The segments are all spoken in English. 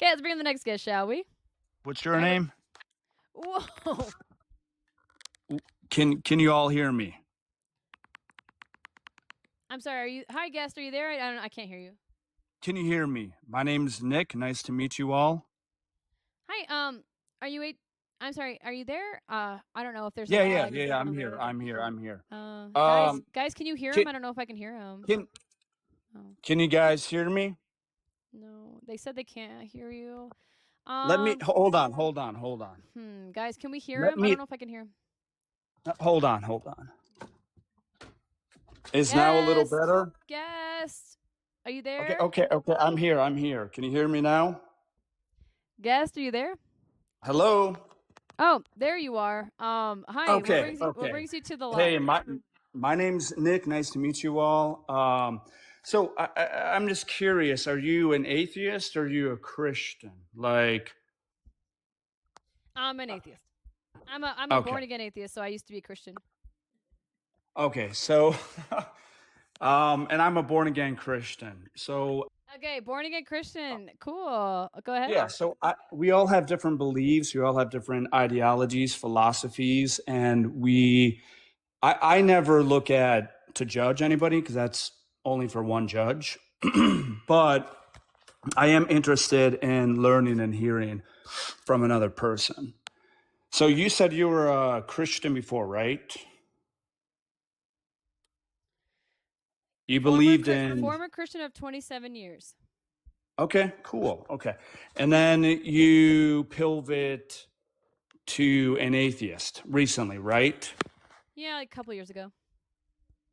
Okay, let's bring in the next guest, shall we? What's your name? Whoa. Can you all hear me? I'm sorry. Are you? Hi, guest. Are you there? I don't. I can't hear you. Can you hear me? My name's Nick. Nice to meet you all. Hi. Are you? I'm sorry. Are you there? I don't know if there's a Yeah, yeah, lag. yeah, yeah. I'm here. I'm here. I'm here. Guys, can you hear him? Can I don't know if I can hear him. can Oh can you guys hear me? no, they said they can't hear you. Let me hold on. Guys, can we hear Let him? I don't me know if I can hear him. hold on. Hold on. Is now a little Guest, better? guest, are you Okay, there? okay, okay. I'm here. I'm here. Can you hear me now? Guest, are you there? Hello. Oh, there you are. Hi. What Okay, brings you? What okay. brings you to the Hey, light? my name's Nick. Nice to meet you all. I'm just curious. Are you an atheist or are you a Christian? Like, I'm an atheist. I'm a okay, born again atheist, so I used to be a Christian. okay. So, and I'm a born again Christian. So, Okay, born again Christian. Cool. Go ahead. yeah. We all have different beliefs. We all have different ideologies, philosophies, and I never look at to judge anybody because that's only for one judge. But I am interested in learning and hearing from another person. So you said you were a Christian before, right? You believed in. Former Christian of 27 years. Okay, cool. Okay. And then you pivot to an atheist recently, right? Yeah, like a couple years ago.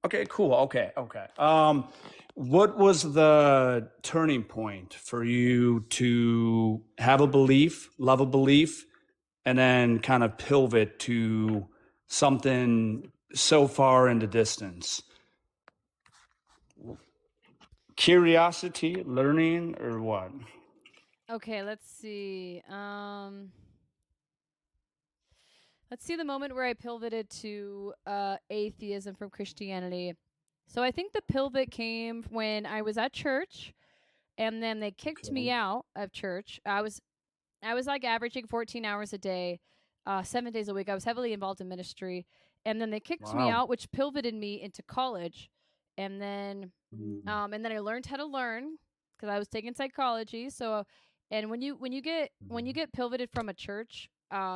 Okay, cool. Okay. What was the turning point for you to have a belief, love a belief, and then kind of pivot to something so far in the distance? Curiosity, learning, or what? Okay, let's see. Let's see the moment where I pivoted to atheism from Christianity. So I think the pivot came when I was at church, and then they kicked me Okay. out of church. I was like averaging 14 hours a day, 7 days a week. I was heavily involved in ministry, and then they kicked me Wow. out, which pivoted me into college, and then I learned how to learn because I was taking psychology. So, and when you get pivoted from a church,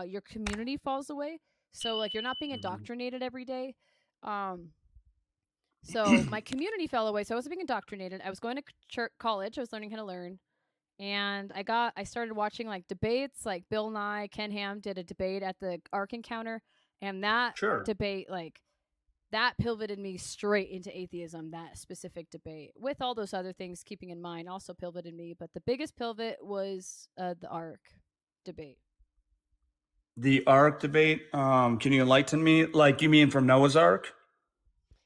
your community falls away. So like you're not being indoctrinated every day. Um, so my community fell away. So I wasn't being indoctrinated. I was going to church, college. I was learning how to learn, and I started watching like debates. Like Bill Nye, Ken Ham did a debate at the Ark Encounter, and that Sure. debate that pivoted me straight into atheism. That specific debate, with all those other things keeping in mind, also pivoted me. But the biggest pivot was the Ark debate. The Ark debate. Can you enlighten me? Like, you mean from Noah's Ark?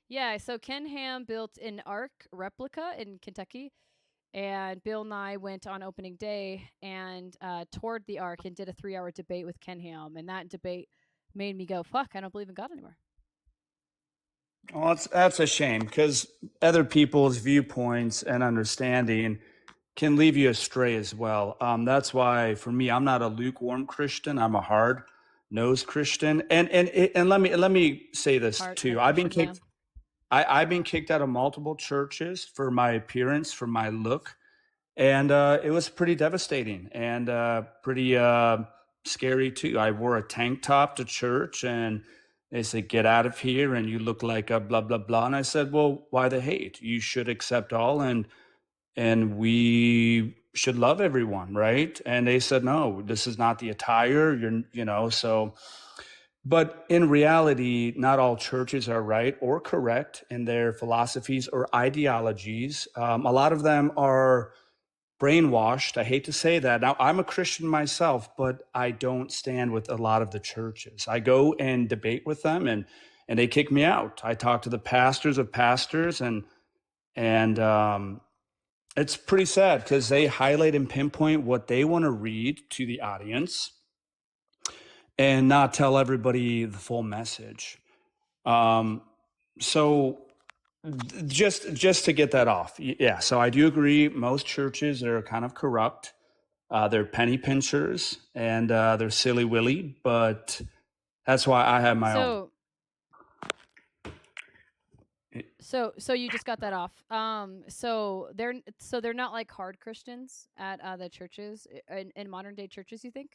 Yeah, so Ken Ham built an Ark replica in Kentucky, and Bill Nye went on opening day and toured the Ark and did a 3-hour debate with Ken Ham, and that debate made me go, "Fuck, I don't believe in God anymore." Well, that's a shame because other people's viewpoints and understanding can leave you astray as well. That's why, for me, I'm not a lukewarm Christian. I'm a hard nosed Christian. And let me say this Hard too. Christian, yeah. I've been kicked out of multiple churches for my appearance, for my look, and it was pretty devastating and pretty scary too. I wore a tank top to church, and they said, "Get out of here," and you look like a blah blah blah. And I said, "Well, why the hate? You should accept all, and we should love everyone, right?" And they said, "No, this is not the attire. So." But in reality, not all churches are right or correct in their philosophies or ideologies. A lot of them are brainwashed. I hate to say that. Now, I'm a Christian myself, but I don't stand with a lot of the churches. I go and debate with them, and they kick me out. I talk to the pastors of pastors, and it's pretty sad because they highlight and pinpoint what they want to read to the audience and not tell everybody the full message. Um, so just to get that off, yeah. So I do agree. Most churches are kind of corrupt. They're penny pinchers and they're silly willy, but that's why I have my own. So so you just got that off. So they're not like hard Christians at the churches in modern day churches, you think?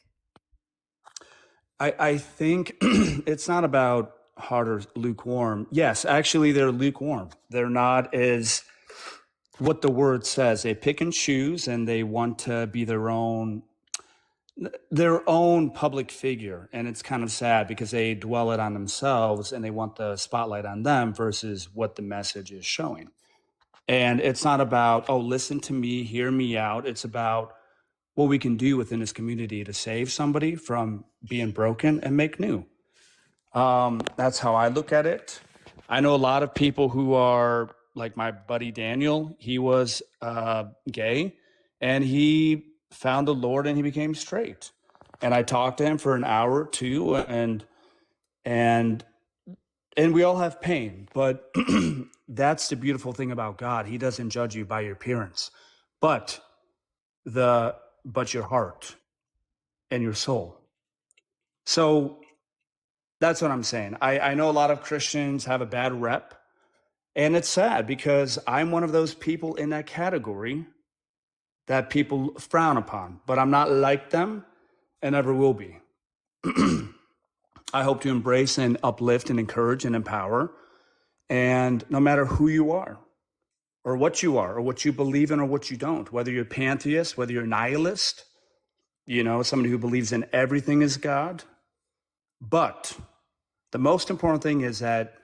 I think it's not about hard or lukewarm. Yes, actually, they're lukewarm. They're not as what the word says. They pick and choose, and they want to be their own public figure. And it's kind of sad because they dwell it on themselves and they want the spotlight on them versus what the message is showing. And it's not about, oh, listen to me, hear me out. It's about what we can do within this community to save somebody from being broken and make new. That's how I look at it. I know a lot of people who are like my buddy Daniel. He was gay, and he found the Lord and he became straight. And I talked to him for an hour or two, and we all have pain, but that's the beautiful thing about God. He doesn't judge you by your appearance, but your heart and your soul. So that's what I'm saying. I know a lot of Christians have a bad rep, and it's sad because I'm one of those people in that category that people frown upon, but I'm not like them and never will be. I hope to embrace and uplift and encourage and empower. And no matter who you are, or what you believe in, or what you don't, whether you're pantheist, whether you're nihilist, somebody who believes in everything is God. But the most important thing is that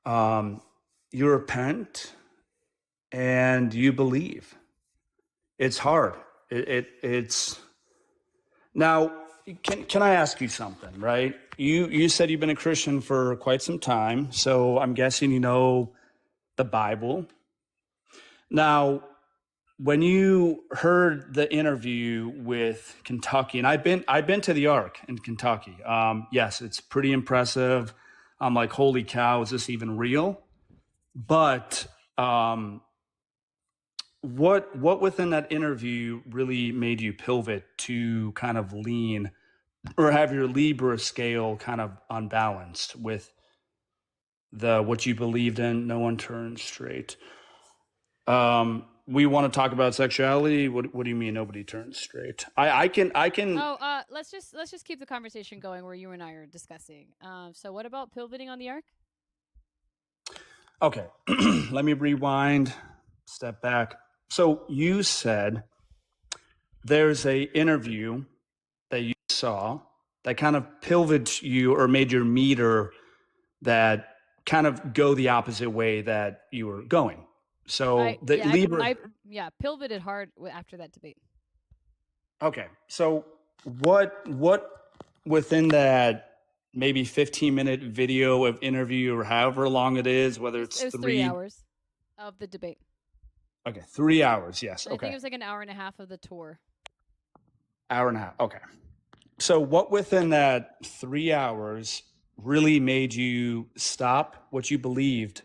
you repent and you believe. It's hard. It's now. Can I ask you something? Right? You said you've been a Christian for quite some time, so I'm guessing you know the Bible. Now, when you heard the interview with Kentucky, and I've been to the Ark in Kentucky. Yes, it's pretty impressive. I'm like, holy cow, is this even real? But what within that interview really made you pivot to kind of lean or have your Libra scale kind of unbalanced with what you believed in? No one turns straight. We want to talk about sexuality. What do you mean nobody turns straight? I can. Oh, let's just keep the conversation going where you and I are discussing. So what about pivoting on the ark? Okay, let me rewind, step back. So you said there's a interview that you saw that kind of pivoted you or made your meter that kind of go the opposite way that you were going. So Libra. I pivoted hard after that debate. Okay, so what within that maybe 15-minute video of interview or however long it is, whether it was 3 hours of the debate. Okay, 3 hours. Yes. I think it was like an hour and a half of the tour. Hour and a half. Okay. So what within that 3 hours really made you stop what you believed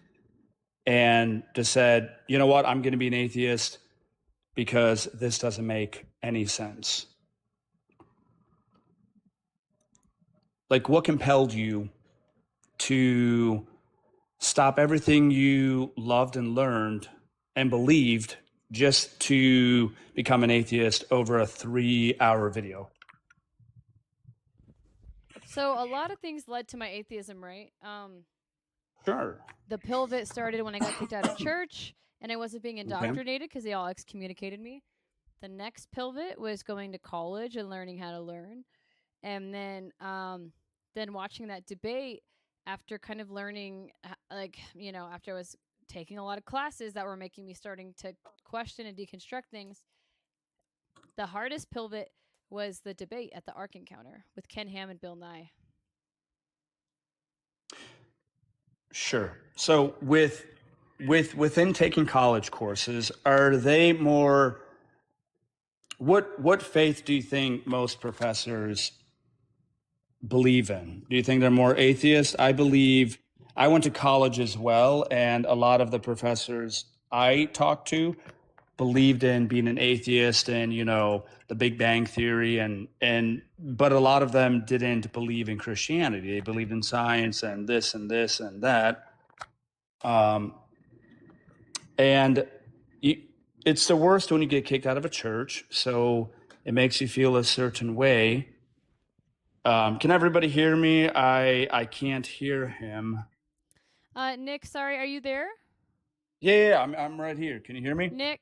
and just said, you know what, I'm going to be an atheist because this doesn't make any sense? Like, what compelled you to stop everything you loved and learned and believed just to become an atheist over a 3-hour video? So a lot of things led to my atheism, right? Sure. The pivot started when I got kicked out of church and I wasn't being indoctrinated because they all excommunicated me. The next pivot was going to college and learning how to learn. And then watching that debate after kind of learning, after I was taking a lot of classes that were making me starting to question and deconstruct things, the hardest pivot was the debate at the Ark Encounter with Ken Ham and Bill Nye. Sure. So within taking college courses, are they more what faith do you think most professors believe in? Do you think they're more atheist? I went to college as well, and a lot of the professors I talked to believed in being an atheist and, the Big Bang Theory, but a lot of them didn't believe in Christianity. They believed in science and this and this and that. And it's the worst when you get kicked out of a church. So it makes you feel a certain way. Can everybody hear me? I can't hear him. Nick, sorry, are you there? Yeah, I'm right here. Can you hear me? Nick,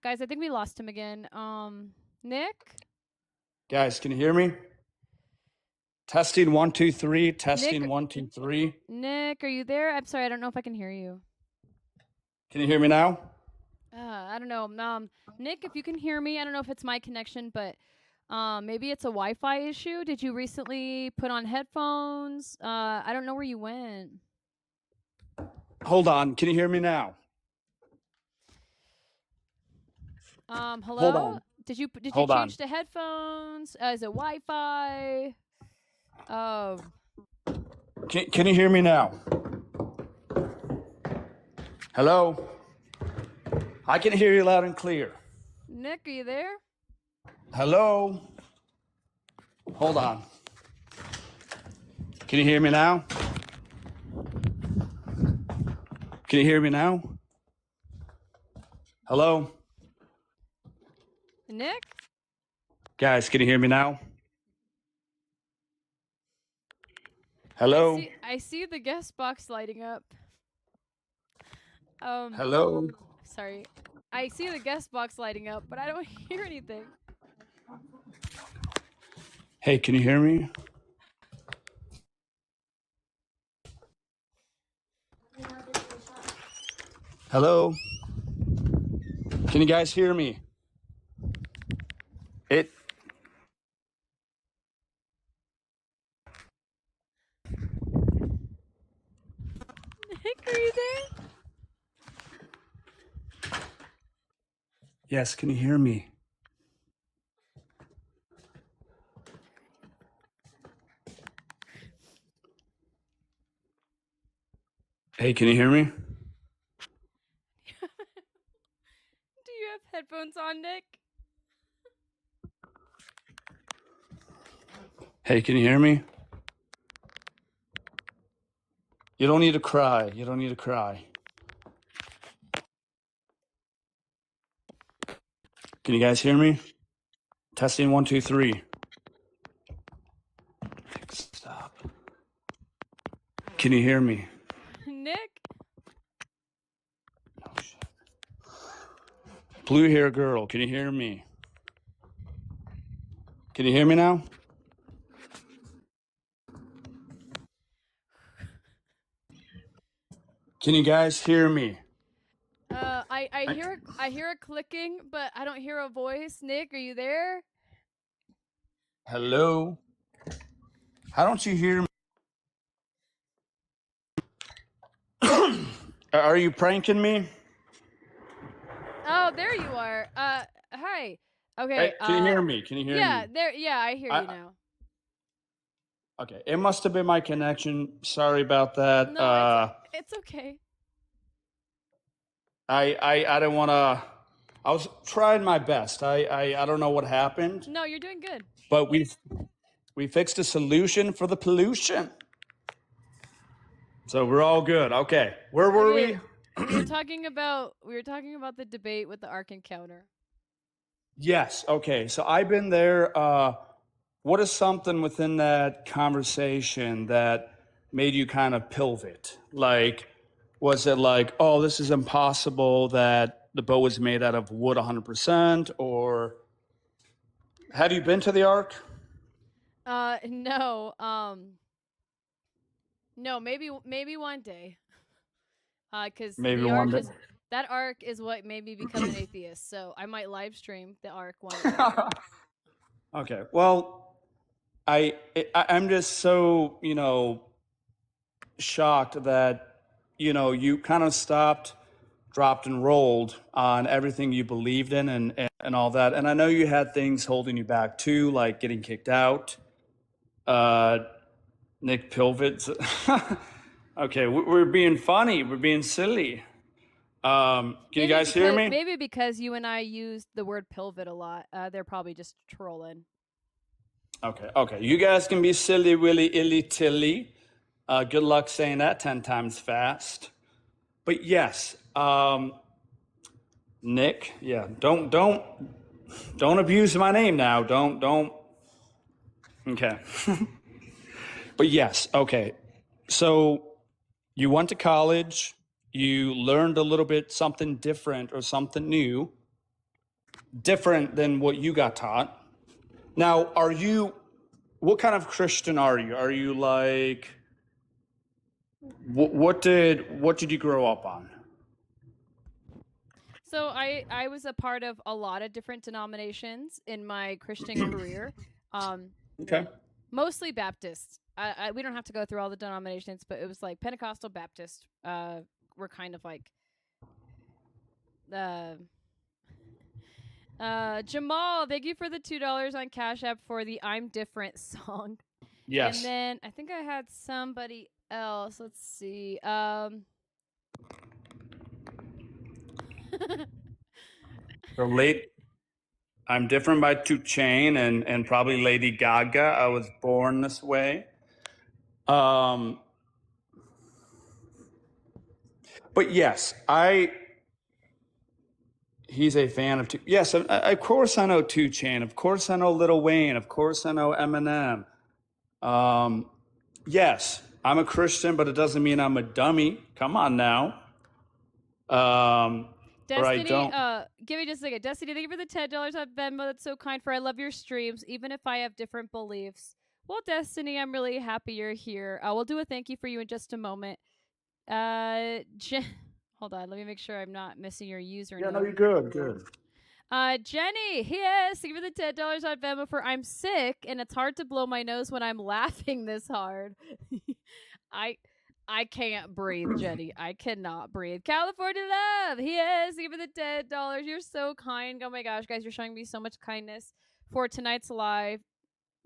guys, I think we lost him again. Nick? Guys, can you hear me? Testing 1 2 3. Testing Nick, 1 2 3. Nick, are you there? I'm sorry, I don't know if I can hear you. Can you hear me now? I don't know. Nick, if you can hear me, I don't know if it's my connection, but maybe it's a Wi-Fi issue. Did you recently put on headphones? I don't know where you went. Hold on. Can you hear me now? Hello? Hold on. Did you Hold on. change to headphones? Is it Wi-Fi? Can you hear me now? Hello? I can hear you loud and clear. Nick, are you there? Hello? Hold on. Can you hear me now? Can you hear me now? Hello? Nick? Guys, can you hear me now? Hello? I see the guest box lighting up. Hello? Sorry. I see the guest box lighting up, but I don't hear anything. Hey, can you hear me? Hello? Can you guys hear me? Nick, are you there? Yes, can you hear me? Hey, can you hear me? Do you have headphones on, Nick? Hey, can you hear me? You don't need to cry. You don't need to cry. Can you guys hear me? Testing 1 2 3. Stop. Can you hear me? Nick? Oh, shit. Blue hair girl, can you hear me? Can you hear me now? Can you guys hear me? I hear a clicking, but I don't hear a voice. Nick, are you there? Hello? How don't you hear me? Are you pranking me? Oh, there you are. Hi. Okay. Hey, can you hear me? Can you hear yeah, me? there. Yeah, I hear you now. Okay, it must have been my connection. Sorry about that. No, it's okay. I didn't want to. I was trying my best. I don't know what happened. No, you're doing good. But we fixed a solution for the pollution. So we're all good. Okay. Where were we? We were talking about the debate with the Ark Encounter. Yes. Okay. So I've been there. What is something within that conversation that made you kind of pivot? Like, was it like, oh, this is impossible that the boat was made out of wood 100%? Or have you been to the Ark? No. No, maybe one day. Because Maybe the one Ark day. that Ark is what made me become an atheist. So I might live stream the Ark one day. Okay. Well, I'm just so, shocked that, you kind of stopped, dropped and rolled on everything you believed in and all that. And I know you had things holding you back too, like getting kicked out. Nick Pilvitz. Okay, we're being funny. We're being silly. Can you guys hear me? Maybe because you and I used the word pilvet a lot. They're probably just trolling. Okay. You guys can be silly, willy, illy, tilly. Good luck saying that 10 times fast. But yes, Nick, yeah, don't abuse my name now. Don't. Okay. But yes, okay. So you went to college, you learned a little bit something different or something new, different than what you got taught. Now, what kind of Christian are you? Are you like, what did you grow up on? So I was a part of a lot of different denominations in my Christian career. Okay. Mostly Baptist. We don't have to go through all the denominations, but it was like Pentecostal Baptist. Were kind of like Jamal, thank you for the $2 on Cash App for the "I'm Different" song. Yes. And then I think I had somebody else. Let's see. So I'm Different by 2 Chain and probably Lady Gaga. I was born this way. But yes, he's a fan of two. Yes, of course I know 2 Chain. Of course I know Lil Wayne. Of course I know Eminem. Yes, I'm a Christian, but it doesn't mean I'm a dummy. Come on now. Destiny, don't. Give me just a second. Destiny, thank you for the $10 on Venmo. That's so kind. For I love your streams, even if I have different beliefs. Well, Destiny, I'm really happy you're here. We'll do a thank you for you in just a moment. Hold on, let me make sure I'm not missing your username. Yeah, no, you're good. Jenny, yes, thank you for the $10 on Venmo for I'm sick and it's hard to blow my nose when I'm laughing this hard. I can't breathe, Jenny. I cannot breathe. California Love, yes, thank you for the $10. You're so kind. Oh my gosh, guys, you're showing me so much kindness for tonight's live.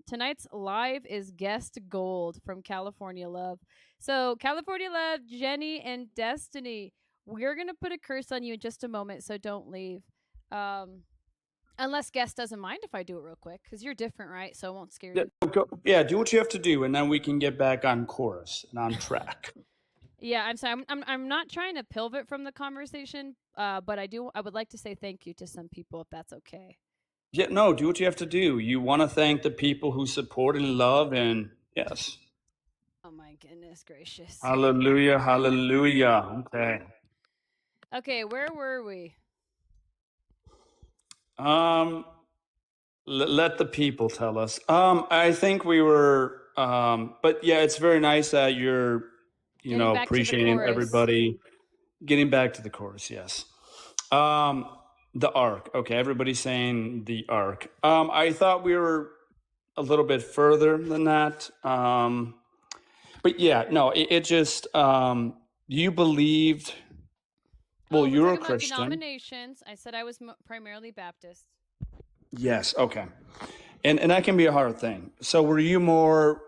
Tonight's live is guest gold from California Love. So California Love, Jenny, and Destiny, we're gonna put a curse on you in just a moment, so don't leave. Unless guest doesn't mind if I do it real quick, because you're different, right? So it won't scare you. Yeah, do what you have to do, and then we can get back on course and on track. Yeah, I'm sorry. I'm not trying to pivot from the conversation, but I would like to say thank you to some people if that's okay. Yeah, no, do what you have to do. You want to thank the people who support and love, and yes. Oh my goodness gracious. Hallelujah, hallelujah. Okay. Okay, where were we? Let the people tell us. I think we were, but yeah, it's very nice that you're, appreciating everybody. Getting back to the chorus, yes. The arc. Okay, everybody's saying the arc. I thought we were a little bit further than that. But yeah, no, it just you believed. Well, you're a Christian. Denominations. I said I was primarily Baptist. Yes. Okay. And that can be a hard thing. So were you more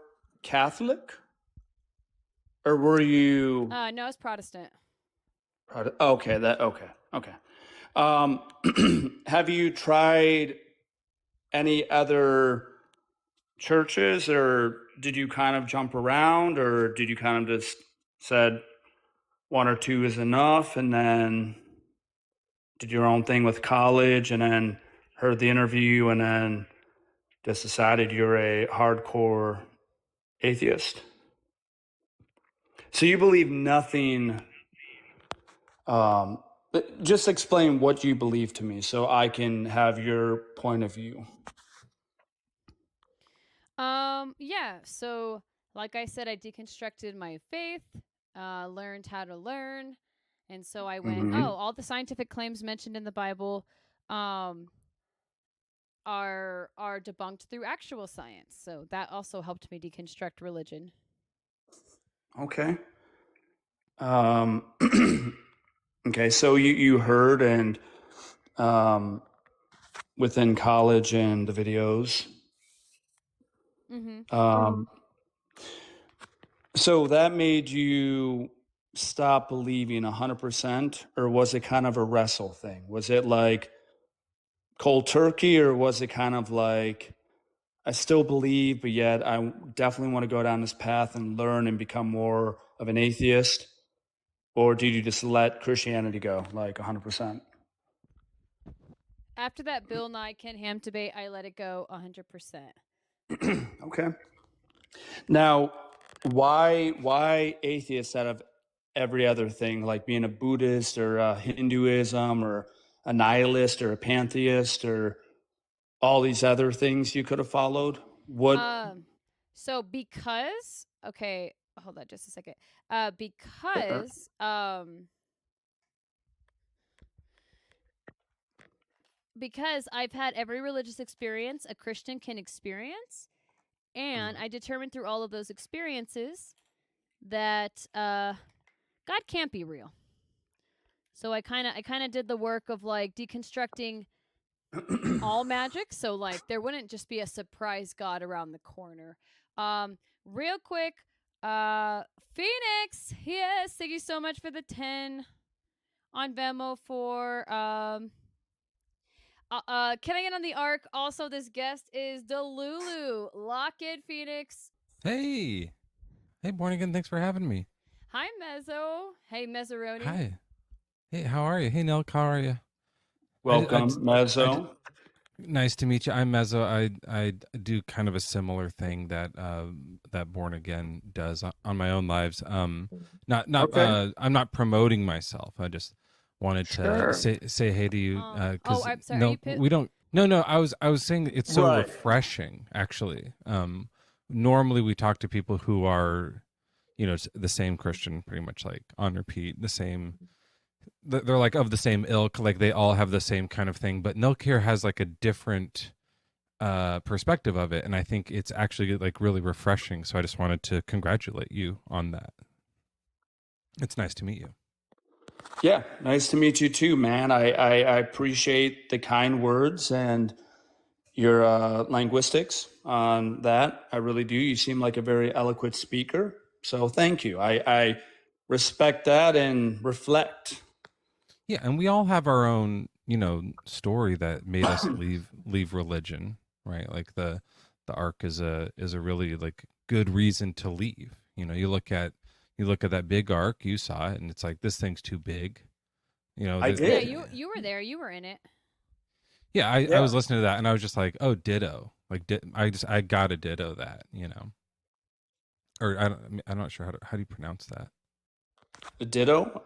Catholic, or were you? No, I was Protestant. Okay. Okay. Have you tried any other churches, or did you kind of jump around, or did you kind of just said one or two is enough, and then did your own thing with college, and then heard the interview, and then just decided you're a hardcore atheist? So you believe nothing. Just explain what you believe to me so I can have your point of view. Yeah. So, like I said, I deconstructed my faith, learned how to learn, and so I went, all the scientific claims mentioned in the Bible, are debunked through actual science. So that also helped me deconstruct religion. Okay. Okay, so you heard and within college and the videos. So that made you stop believing 100%, or was it kind of a wrestle thing? Was it like cold turkey, or was it kind of like I still believe, but yet I definitely want to go down this path and learn and become more of an atheist? Or did you just let Christianity go like 100%? After that Bill Nye Ken Ham debate, I let it go 100%. Okay. Now, why atheists out of every other thing, like being a Buddhist or Hinduism or a nihilist or a pantheist or all these other things you could have followed? What? So because okay, hold on just a second. Because I've had every religious experience a Christian can experience, and I determined through all of those experiences that God can't be real. So I kind of did the work of like deconstructing all magic, so like there wouldn't just be a surprise God around the corner. Real quick, Phoenix, yes, thank you so much for the 10 on Venmo for Killing It on the Ark. Also, this guest is Delulu. Lock it, Phoenix. Hey, born again. Thanks for having me. Hi, Mezzo. Hey, Mezzaroni. Hi. Hey, how are you? Hey, Nelk, how are you? Welcome, Mezzo. Nice to meet you. I'm Mezzo. I do kind of a similar thing that that Born Again does on my own lives. Not Okay. I'm not promoting myself. I just wanted to Sure. say hey to you because I'm sorry. no, we don't. No. I was saying it's so Right. refreshing, actually. Normally we talk to people who are, the same Christian, pretty much like on repeat, the same. They're like of the same ilk, like they all have the same kind of thing. But Nilk here has like a different perspective of it, and I think it's actually like really refreshing. So I just wanted to congratulate you on that. It's nice to meet you. Yeah, nice to meet you too, man. I appreciate the kind words and your linguistics on that. I really do. You seem like a very eloquent speaker. So thank you. I respect that and reflect. Yeah, and we all have our own, story that made us leave religion, right? Like the ark is a really like good reason to leave. You look at that big ark, you saw it, and it's like this thing's too big. I did. Yeah, you were there. You were in it. Yeah, I was listening to that, and I was just like, oh, ditto. Like, I gotta ditto that, Or I'm not sure how do you pronounce that. Ditto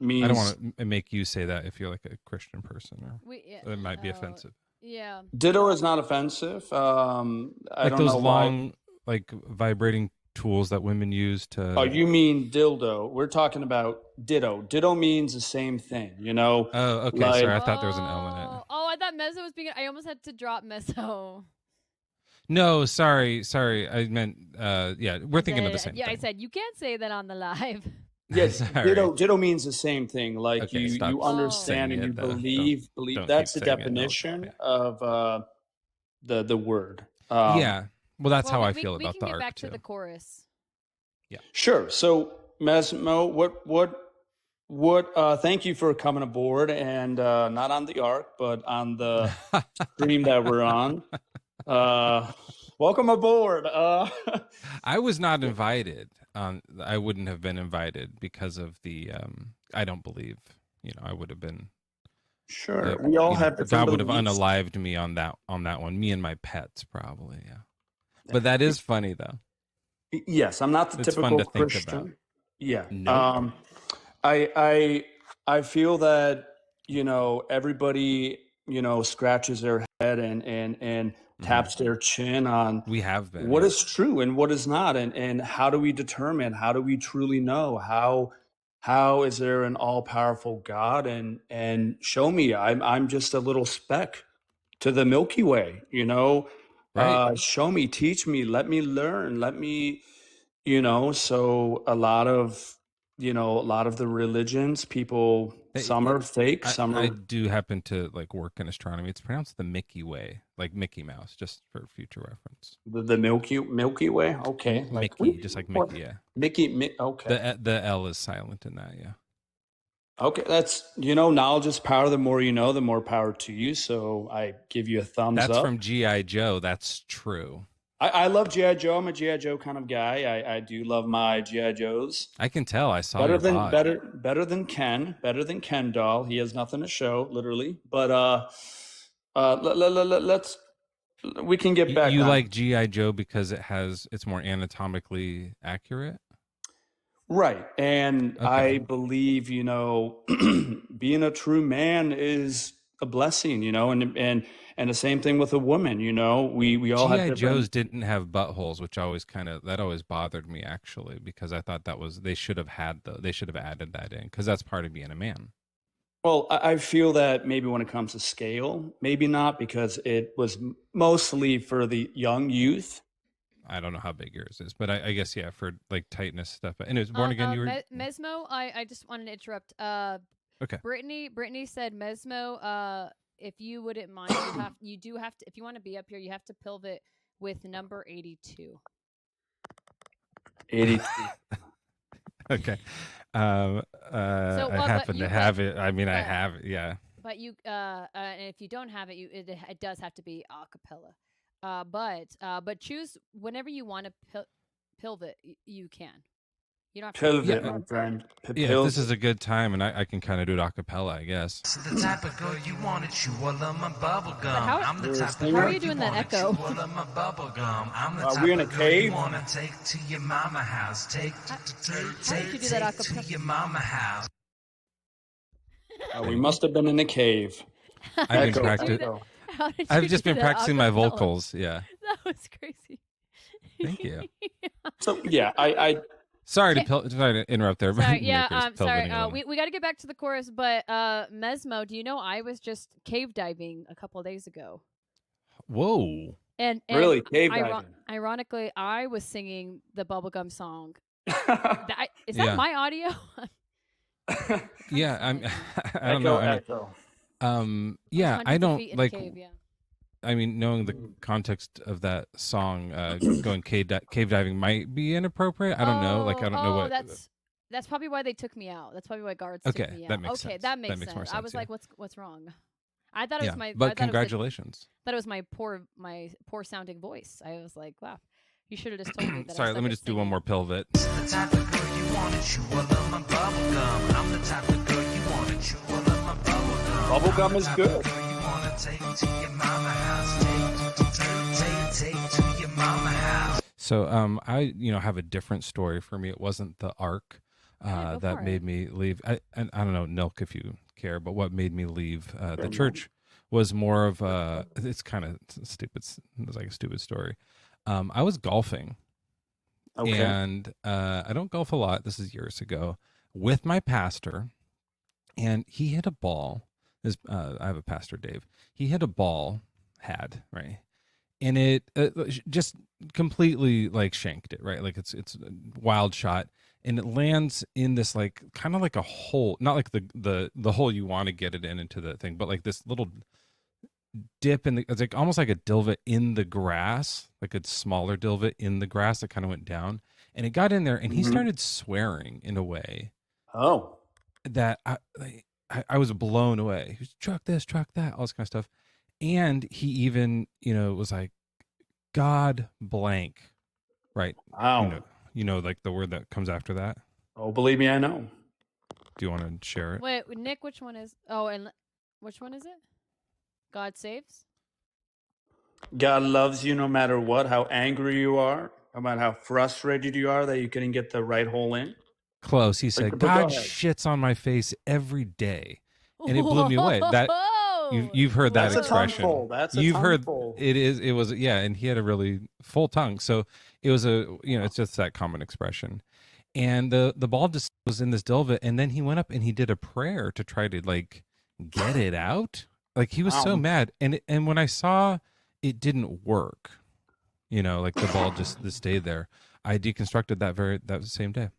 means. I don't want to make you say that if you're like a Christian person, or it might be offensive. Yeah. Ditto is not offensive. I like don't those know long, why. like vibrating tools that women use to. Oh, you mean dildo? We're talking about ditto. Ditto means the same thing, Oh, okay. Like, sorry, I thought there was an L in it. Oh, I thought Mezzo was being. I almost had to drop Mezzo. No, sorry. I meant, yeah, we're thinking of the same thing. I said you can't say that on the live. yes, ditto means the same thing. Like Okay, you understand and you believe. Don't That's the keep saying it. definition of the word. Yeah. Well, that's how I feel we about can the get arc back too. to the chorus. Yeah. Sure. So, Mesmo, what? Thank you for coming aboard, and not on the arc, but on the stream that we're on. Welcome aboard. I was not invited. I wouldn't have been invited because of the. I don't believe. I would have been. Sure, we all have different God would have beliefs. unalived me on that one. Me and my pets, probably. Yeah. But that is funny though. Yes, I'm not the It's fun typical to think Christian. about. Yeah. Nope. I feel that everybody scratches their head and taps their chin on We have been. what is true and what is not, and how do we determine? How do we truly know? How is there an all powerful God? And show me. I'm just a little speck to the Milky Way. Right. Show me, teach me, let me learn, let me. So a lot of the religions people Some are fake. Some I are do happen to like work in astronomy. It's pronounced the Mickey Way, like Mickey Mouse, just for future reference. the Milky Way. Okay, like Mickey, just like what? Mickey. Yeah, Okay. the L is silent in that. Yeah, Okay, that's knowledge is power. The more you know, the more power to you. So I give you a thumbs that's up. from GI Joe. That's true. I love GI Joe. I'm a GI Joe kind of guy. I do love my GI Joes. I can tell. I saw Better your than bod. better than Ken doll. He has nothing to show, literally. But let's we can get back. You on. like GI Joe because it's more anatomically accurate. Right. And Okay. I believe, being a true man is a blessing, and the same thing with a woman, we all have GI different. Joes didn't have buttholes, which always that always bothered me actually, because I thought they should have added that in, because that's part of being a man. Well, I feel that maybe when it comes to scale, maybe not, because it was mostly for the young youth. I don't know how big yours is, but I guess, yeah, for like tightness stuff. And it was Born Again. You were Mezmo. I just wanted to interrupt. Okay. Brittany said Mezmo. If you wouldn't mind, you do have to. If you want to be up here, you have to pivot with number 82. 82. Okay. I happen to have it. I mean, I have it. Yeah. But you, and if you don't have it, it does have to be a cappella. But choose whenever you want to pivot. You can. You don't have to. Pivot, my friend. Yeah, if this is a good time, and I can kind of do it a cappella, I guess. The type of girl you want to chew all of my bubble gum. I'm the type of how girl are you doing that echo? chew all of my bubble gum. I'm the Are type we in a of girl cave? you want to take to your mama house. Take to your mama house. We must have been in a cave. I've been I've just been practicing my vocals. Yeah. That was crazy. Thank you. So yeah, I Sorry to interrupt there. Sorry, yeah, sorry. We got to get back to the chorus, but Mezmo, do you know I was just cave diving a couple of days ago? Whoa. And really cave diving. Ironically, I was singing the bubblegum song. Is that my audio? Yeah, I don't know. Echo. Yeah, I don't like. Cave, yeah. I mean, knowing the context of that song, going cave diving might be inappropriate. I don't know. Like, I don't know what. That's probably why they took me out. That's probably why guards took me out. That makes sense. That makes sense. More sense. I was like, what's wrong? I thought it was my. But congratulations. Thought it was my poor sounding voice. I was like, wow, you should have just told me that. Sorry, let me just do one more pivot. The type of girl you want to chew all of my bubble gum. I'm the type of girl you want to chew all of my bubble gum. Bubble gum is good. Take to your mama house. Take to your mama house. So I have a different story for me. It wasn't the arc that made me leave. I don't know, Nilk, if you care, but what made me leave the church was more of it's kind of stupid. It's like a stupid story. I was golfing. Okay. And I don't golf a lot. This is years ago, with my pastor, and he hit a ball. I have a pastor, Dave. He hit a ball, right, and it just completely like shanked it, right? Like it's a wild shot, and it lands in this like kind of like a hole, not like the hole you want to get it into the thing, but like this little dip in it's like almost like a dilvet in the grass, like a smaller dilvet in the grass that kind of went down, and it got in there, and he started swearing in a way. Oh, that I was blown away. He was truck this, truck that, all this kind of stuff. And he even, was like, God blank. Right. Wow. You know, like the word that comes after that? Oh, believe me, I know. Do you want to share it? Wait, Nick, which one is? Oh, and which one is it? God saves? God loves you no matter what, how angry you are, no matter how frustrated you are that you couldn't get the right hole in. Close. He said, God shits on my face every day. And it blew me away. That you've heard that expression. That's a you've tongue heard full. it was and he had a really full tongue. So it was it's just that common expression. And the ball just was in this dilvet, and then he went up and he did a prayer to try to like get it out. Like he was so mad. And when I saw it didn't work, like the ball just stayed there, I deconstructed that same day.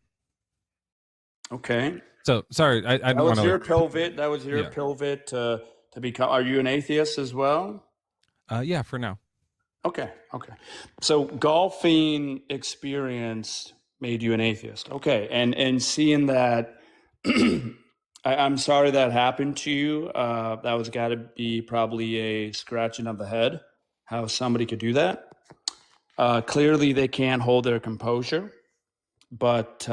Okay. So sorry, I That didn't want was to. your pivot. That was your Yeah. pivot to become. Are you an atheist as well? Yeah, for now. Okay. So golfing experience made you an atheist. Okay, and seeing that, I'm sorry that happened to you. That was got to be probably a scratching of the head. How somebody could do that. Clearly, they can't hold their composure. But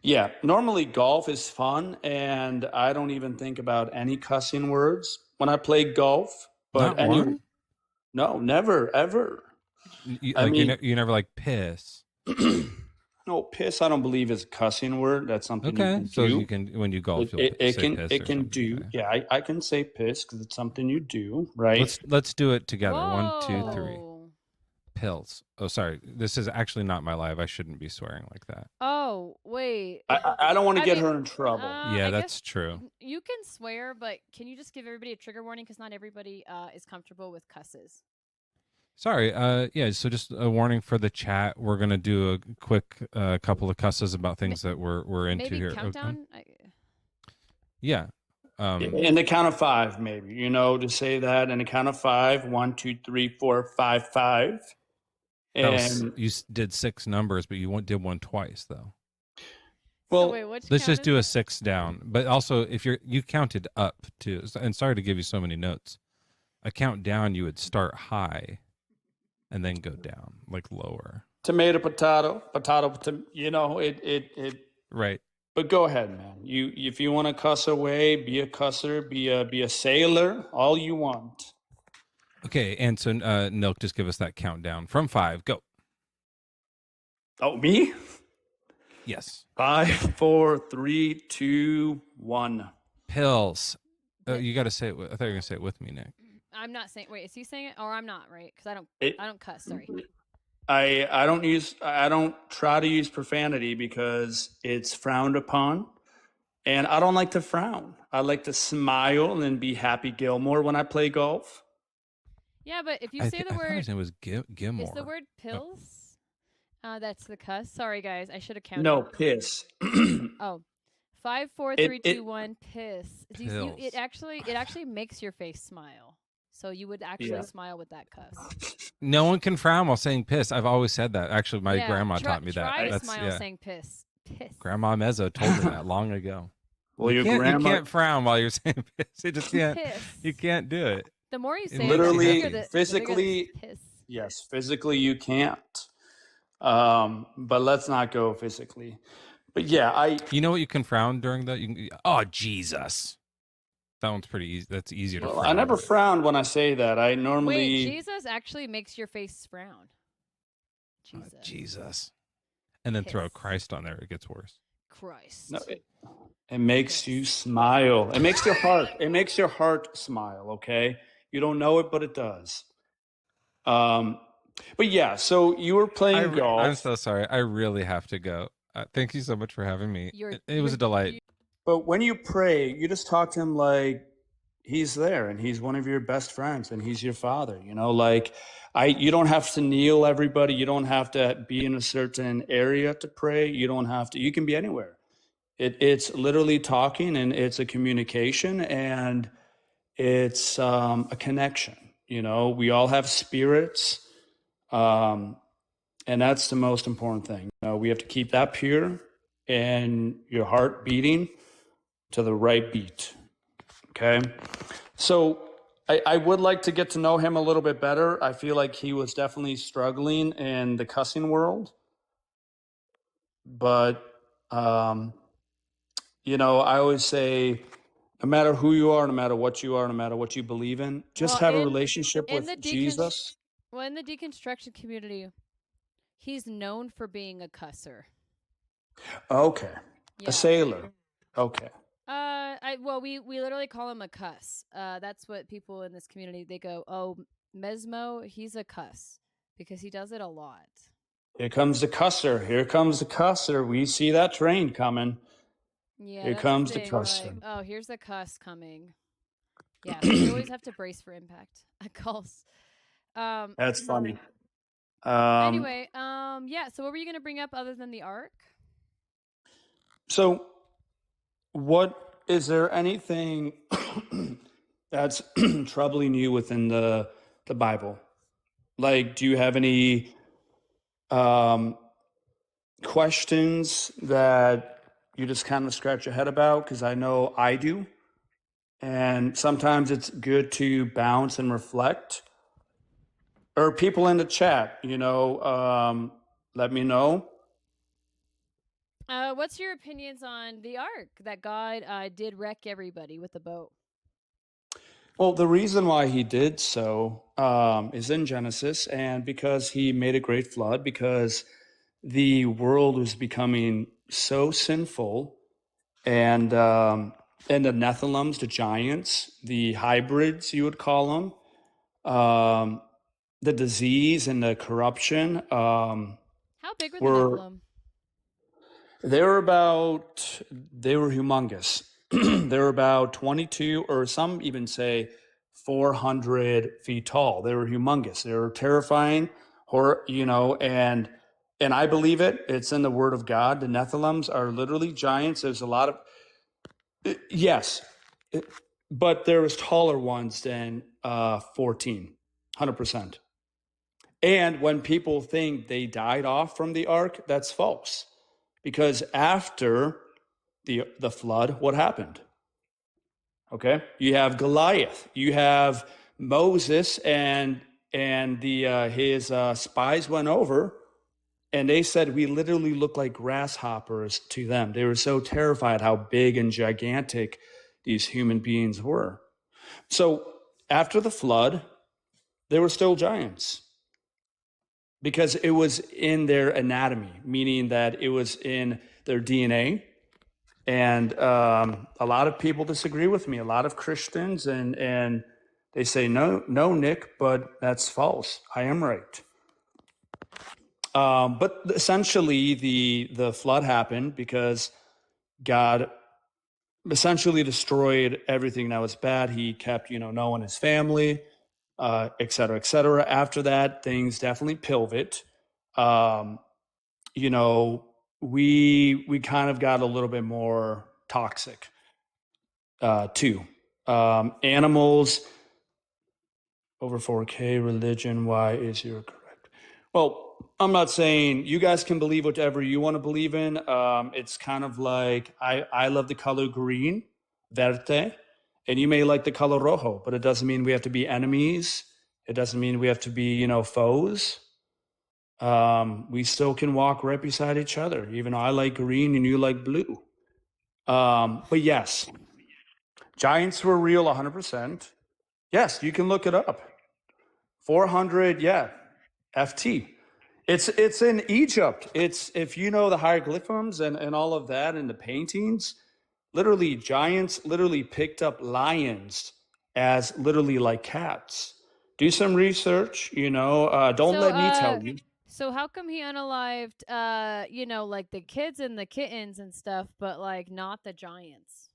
yeah, normally golf is fun, and I don't even think about any cussing words when I play golf. But Not one. no, never, ever. I Like mean, you never like piss. no, piss. I don't believe is a cussing word. That's something you Okay, can so you do. can when you golf, It, you'll it, it say can piss it or can something. do. Okay. Yeah, I can say piss because it's something you do, right? Let's do it together. 1, 2, 3. Whoa. Pills. Oh, sorry. This is actually not my live. I shouldn't be swearing like that. Oh, wait. I don't want to I get mean, her in trouble. Yeah, I that's guess true. you can swear, but can you just give everybody a trigger warning? Because not everybody is comfortable with cusses. Sorry. Yeah. So just a warning for the chat. We're gonna do a quick couple of cusses about things that we're into Maybe here. countdown? Yeah. In the count of five, maybe, to say that in the count of five, 1, 2, 3, 4, 5, 5. That was And you did 6 numbers, but you did one twice though. well, so wait, which Let's count just is do a it? 6 down. But also, if you counted up too, and sorry to give you so many notes. A count down, you would start high, and then go down like lower. tomato, potato, it. Right. But go ahead, man. If you want to cuss away, be a cusser, be a sailor, all you want. Okay. And so, Nilk, just give us that countdown from 5. Go. Oh, me? Yes. 5, 4, 3, 2, 1. Pills. You got to say it. I thought you were gonna say it with me, Nick. I'm not saying. Wait, is he saying it, or I'm not right? Because I don't cuss. Sorry. I don't try to use profanity because it's frowned upon, and I don't like to frown. I like to smile and be Happy Gilmore when I play golf. Yeah, but if you I say the thought word, his name was Gilmore. is the word pills? That's the cuss. Sorry, guys. I should have counted. No, piss. Oh. 5, 4, It- 3, it- 2, 1. Piss. Pills. It actually makes your face smile. So you would actually Yeah. smile with that cuss. No one can frown while saying piss. I've always said that. Actually, my Yeah, grandma taught me that. Try to That's smile saying piss. Piss. Grandma Mezzo told me that long ago. Well, you your grandma can't frown while you're saying piss. You just can't. Piss. You can't do it. The more you say Literally, it, the bigger the physically- piss. yes, physically you can't. But let's not go physically. But yeah, You know what you can frown during that? You can. Oh Jesus. That one's pretty easy. That's easier to frown. I never frown when I say that. I normally Wait, Jesus actually makes your face frown. Jesus. Jesus. And then throw Piss. Christ on there. It gets worse. Christ. No, it makes you smile. It makes your heart. It makes your heart smile. Okay, you don't know it, but it does. But yeah, so you were playing golf. I'm so sorry. I really have to go. Thank you so much for having me. It was a delight. But when you pray, you just talk to him like he's there and he's one of your best friends and he's your father. You don't have to kneel, everybody. You don't have to be in a certain area to pray. You don't have to. You can be anywhere. It's literally talking, and it's a communication, and it's a connection. We all have spirits, and that's the most important thing. We have to keep that pure and your heart beating to the right beat. Okay, so I would like to get to know him a little bit better. I feel like he was definitely struggling in the cussing world, but I always say, no matter who you are, no matter what you are, no matter what you believe in, just have a relationship with Jesus. Well, in the deconstruction community, he's known for being a cusser. Okay, Yeah. a sailor. Okay. We literally call him a cuss. That's what people in this community, they go, oh, Mesmo, he's a cuss because he does it a lot. Here comes the cusser. Here comes the cusser. We see that train coming. Yeah, Here that's comes the thing, cusser. like, oh, here's the cuss coming. Yeah, so you always have to brace for impact at calls. That's funny. Anyway, yeah. So what were you gonna bring up other than the arc? So, what is there anything that's troubling you within the Bible? Like, do you have any um, questions that you just kind of scratch your head about? Because I know I do, and sometimes it's good to bounce and reflect. Or people in the chat, let me know. What's your opinions on the ark that God did wreck everybody with the boat? Well, the reason why he did so is in Genesis, and because he made a great flood, because the world was becoming so sinful, and the Nephilims, the giants, the hybrids, you would call them, the disease and the corruption How big were the were Nephilim? they were humongous. They were about 22, or some even say 400 feet tall. They were humongous. They were terrifying, and I believe it. It's in the Word of God. The Nephilims are literally giants. There's a lot of yes, but there was taller ones than 14, 100%. And when people think they died off from the ark, that's false. Because after the flood, what happened? Okay, you have Goliath, you have Moses, and his spies went over, and they said we literally look like grasshoppers to them. They were so terrified how big and gigantic these human beings were. So after the flood, they were still giants because it was in their anatomy, meaning that it was in their DNA. And a lot of people disagree with me, a lot of Christians, and they say, no, Nick, but that's false. I am right. But essentially, the flood happened because God essentially destroyed everything that was bad. He kept, Noah and his family, et cetera, et cetera. After that, things definitely pivot. We kind of got a little bit more toxic too. Animals over 4K, religion, why is your correct? Well, I'm not saying you guys can believe whatever you want to believe in. It's kind of like I love the color green, verde, and you may like the color rojo, but it doesn't mean we have to be enemies. It doesn't mean we have to be, foes. We still can walk right beside each other, even though I like green and you like blue. But yes, giants were real 100%. Yes, you can look it up. 400, yeah, FT. It's in Egypt. It's if you know the hieroglyphs and all of that and the paintings, literally giants literally picked up lions as literally like cats. Do some research, don't let me tell you. So how come he unalived like the kids and the kittens and stuff, but like not the giants?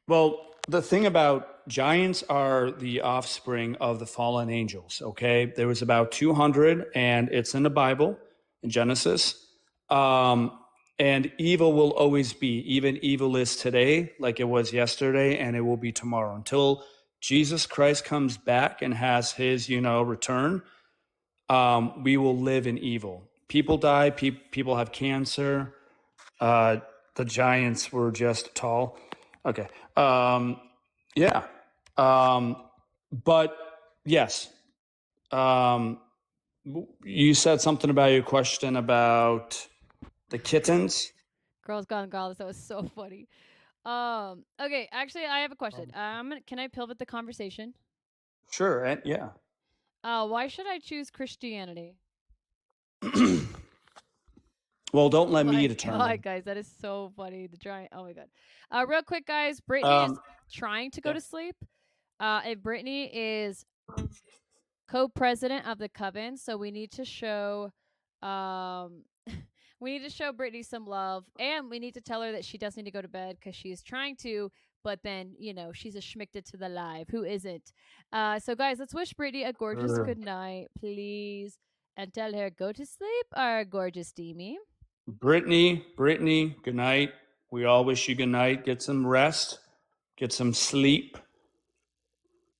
Well, the thing about giants are the offspring of the fallen angels, okay? There was about 200, and it's in the Bible, in Genesis. And evil will always be. Even evil is today, like it was yesterday, and it will be tomorrow. Until Jesus Christ comes back and has his, return, we will live in evil. People die, people have cancer. The giants were just tall. Okay. Yeah. But yes. You said something about your question about the kittens. Girls Gone Godless. That was so funny. Okay, actually, I have a question. Can I pivot the conversation? Sure. And yeah. Why should I choose Christianity? Well, don't let Oh me my determine. God, guys, that is so funny. The giant. Oh my God. Real quick, guys. Brittany is trying to go to sleep. And Brittany is co-president of the coven, so we need to show we need to show Brittany some love, and we need to tell her that she does need to go to bed because she's trying to, but then she's a schmicked to the live. Who isn't? So guys, let's wish Brittany a gorgeous good night, please, and tell her go to sleep, our gorgeous Steamy. Brittany, good night. We all wish you good night. Get some rest, get some sleep,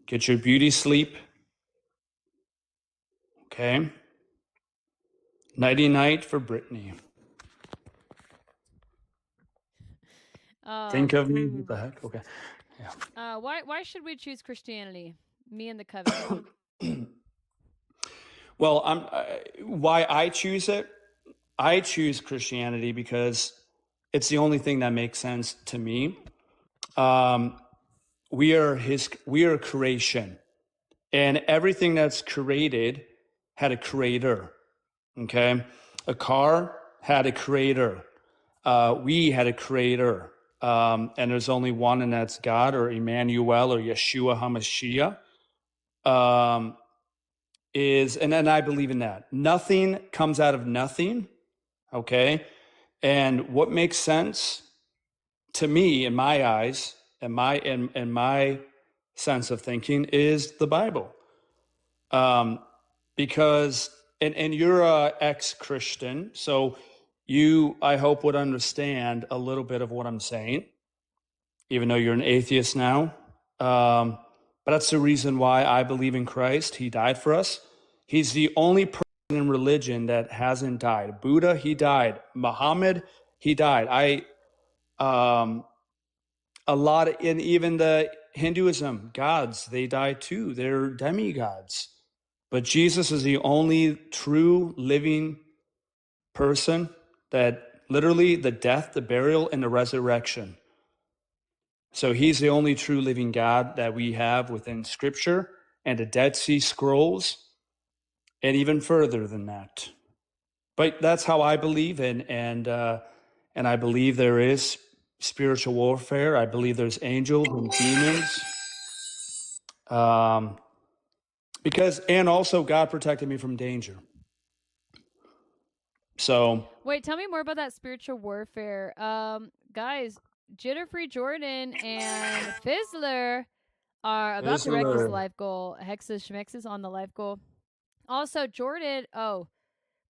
get your beauty sleep. Okay. Nighty night for Brittany. Think of me. What the heck? Okay. Why should we choose Christianity? Me and the covenant. Well, why I choose it? I choose Christianity because it's the only thing that makes sense to me. We are creation, and everything that's created had a creator. Okay, a car had a creator. We had a creator, and there's only one, and that's God, or Emmanuel, or Yeshua HaMashiach. And then I believe in that. Nothing comes out of nothing. Okay, and what makes sense to me, in my eyes, and my sense of thinking, is the Bible. Because and you're a ex-Christian, so you, I hope, would understand a little bit of what I'm saying, even though you're an atheist now. But that's the reason why I believe in Christ. He died for us. He's the only person in religion that hasn't died. Buddha, he died. Muhammad, he died. A lot in even the Hinduism, gods, they die too. They're demigods. But Jesus is the only true living person that literally the death, the burial, and the resurrection. So he's the only true living God that we have within Scripture and the Dead Sea Scrolls, and even further than that. But that's how I believe, and I believe there is spiritual warfare. I believe there's angels and demons. And also God protected me from danger. So Wait, tell me more about that spiritual warfare. Guys, Jitterfree Jordan and Fizzler are about to wreck this Fizzler. life goal. Hexes Schmexes on the life goal. Also, Jordan,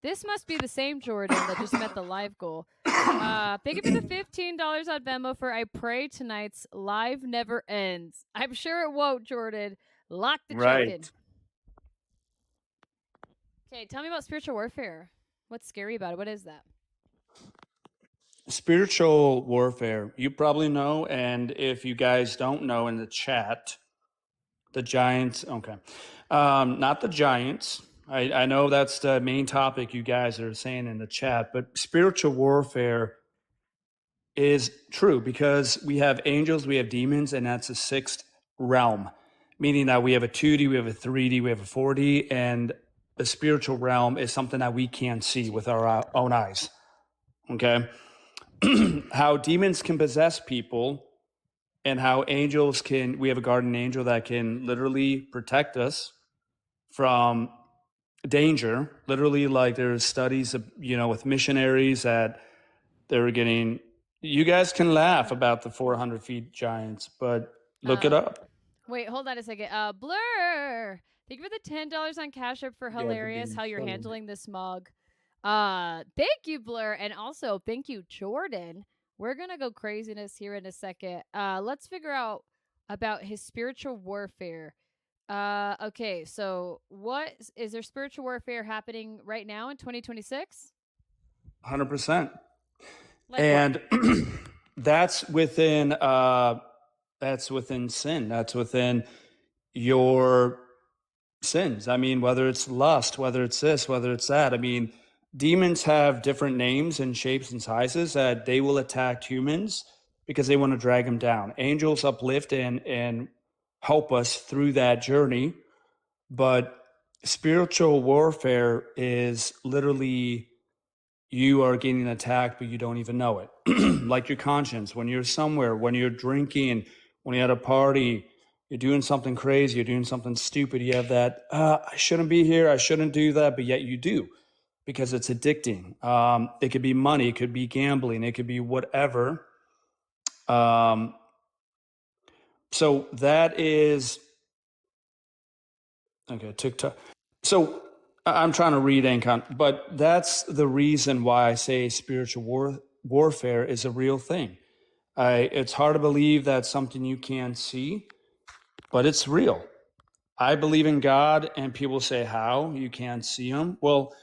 this must be the same Jordan that just met the live goal. Thank you for the $15 on Venmo for I pray tonight's live never ends. I'm sure it won't, Jordan. Lock the chicken. Right. Okay, tell me about spiritual warfare. What's scary about it? What is that? Spiritual warfare, you probably know, and if you guys don't know, in the chat, the Giants, okay. Not the Giants. I know that's the main topic you guys are saying in the chat, but spiritual warfare is true because we have angels, we have demons, and that's a sixth realm, meaning that we have a 2D, we have a 3D, we have a 4D, and the spiritual realm is something that we can't see with our own eyes. Okay? How demons can possess people and how angels can, we have a guardian angel that can literally protect us from danger. Literally, like there's studies of, with missionaries that they were getting, you guys can laugh about the 400 feet giants, but look it up. Wait, hold on a second. Blur. Thank you for the $10 on Cash App for hilarious how you're handling this mug. Thank you, Blur, and also thank you, Jordan. We're gonna go craziness here in a second. Let's figure out about his spiritual warfare. Okay, so what is there spiritual warfare happening right now in 2026? 100%. Like and that's within sin. That's within your sins. I mean, whether it's lust, whether it's this, whether it's that. I mean, demons have different names and shapes and sizes that they will attack humans because they want to drag them down. Angels uplift and help us through that journey. But spiritual warfare is literally you are getting attacked, but you don't even know it. Like your conscience, when you're somewhere, when you're drinking, when you're at a party, you're doing something crazy, you're doing something stupid, you have that, I shouldn't be here, I shouldn't do that, but yet you do because it's addicting. It could be money, it could be gambling, it could be whatever. So that is, okay, TikTok. So I'm trying to read but that's the reason why I say spiritual warfare is a real thing. It's hard to believe that's something you can't see, but it's real. I believe in God, and people say, how? You can't see him? Well,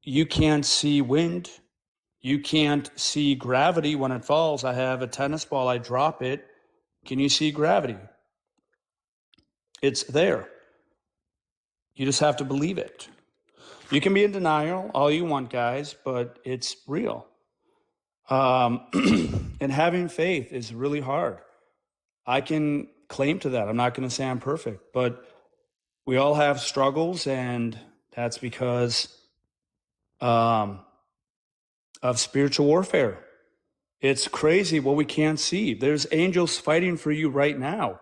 you can't see wind. You can't see gravity when it falls. I have a tennis ball, I drop it. Can you see gravity? It's there. You just have to believe it. You can be in denial all you want, guys, but it's real. And having faith is really hard. I can claim to that. I'm not going to say I'm perfect, but we all have struggles, and that's because of spiritual warfare. It's crazy what we can't see. There's angels fighting for you right now.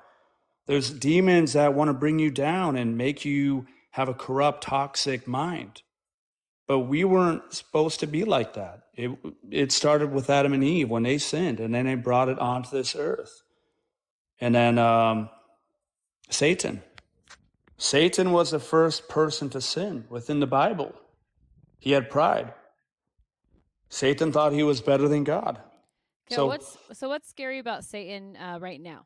There's demons that want to bring you down and make you have a corrupt, toxic mind. But we weren't supposed to be like that. It started with Adam and Eve when they sinned, and then they brought it onto this earth. And then Satan. Satan was the first person to sin within the Bible. He had pride. Satan thought he was better than God. Okay, So what's scary about Satan right now?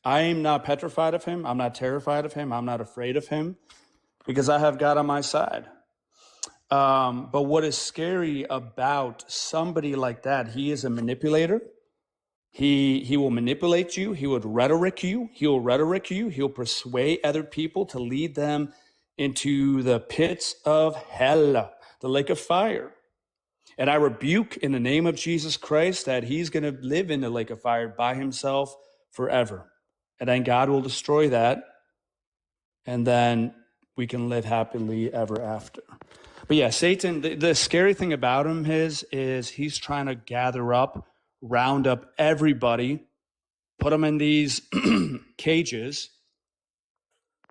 I'm not petrified of him. I'm not terrified of him. I'm not afraid of him because I have God on my side. But what is scary about somebody like that, he is a manipulator. He will manipulate you. He will rhetoric you. He'll persuade other people to lead them into the pits of hell, the lake of fire. And I rebuke in the name of Jesus Christ that he's going to live in the lake of fire by himself forever. And then God will destroy that. And then we can live happily ever after. But yeah, Satan, the scary thing about him is he's trying to round up everybody, put them in these cages,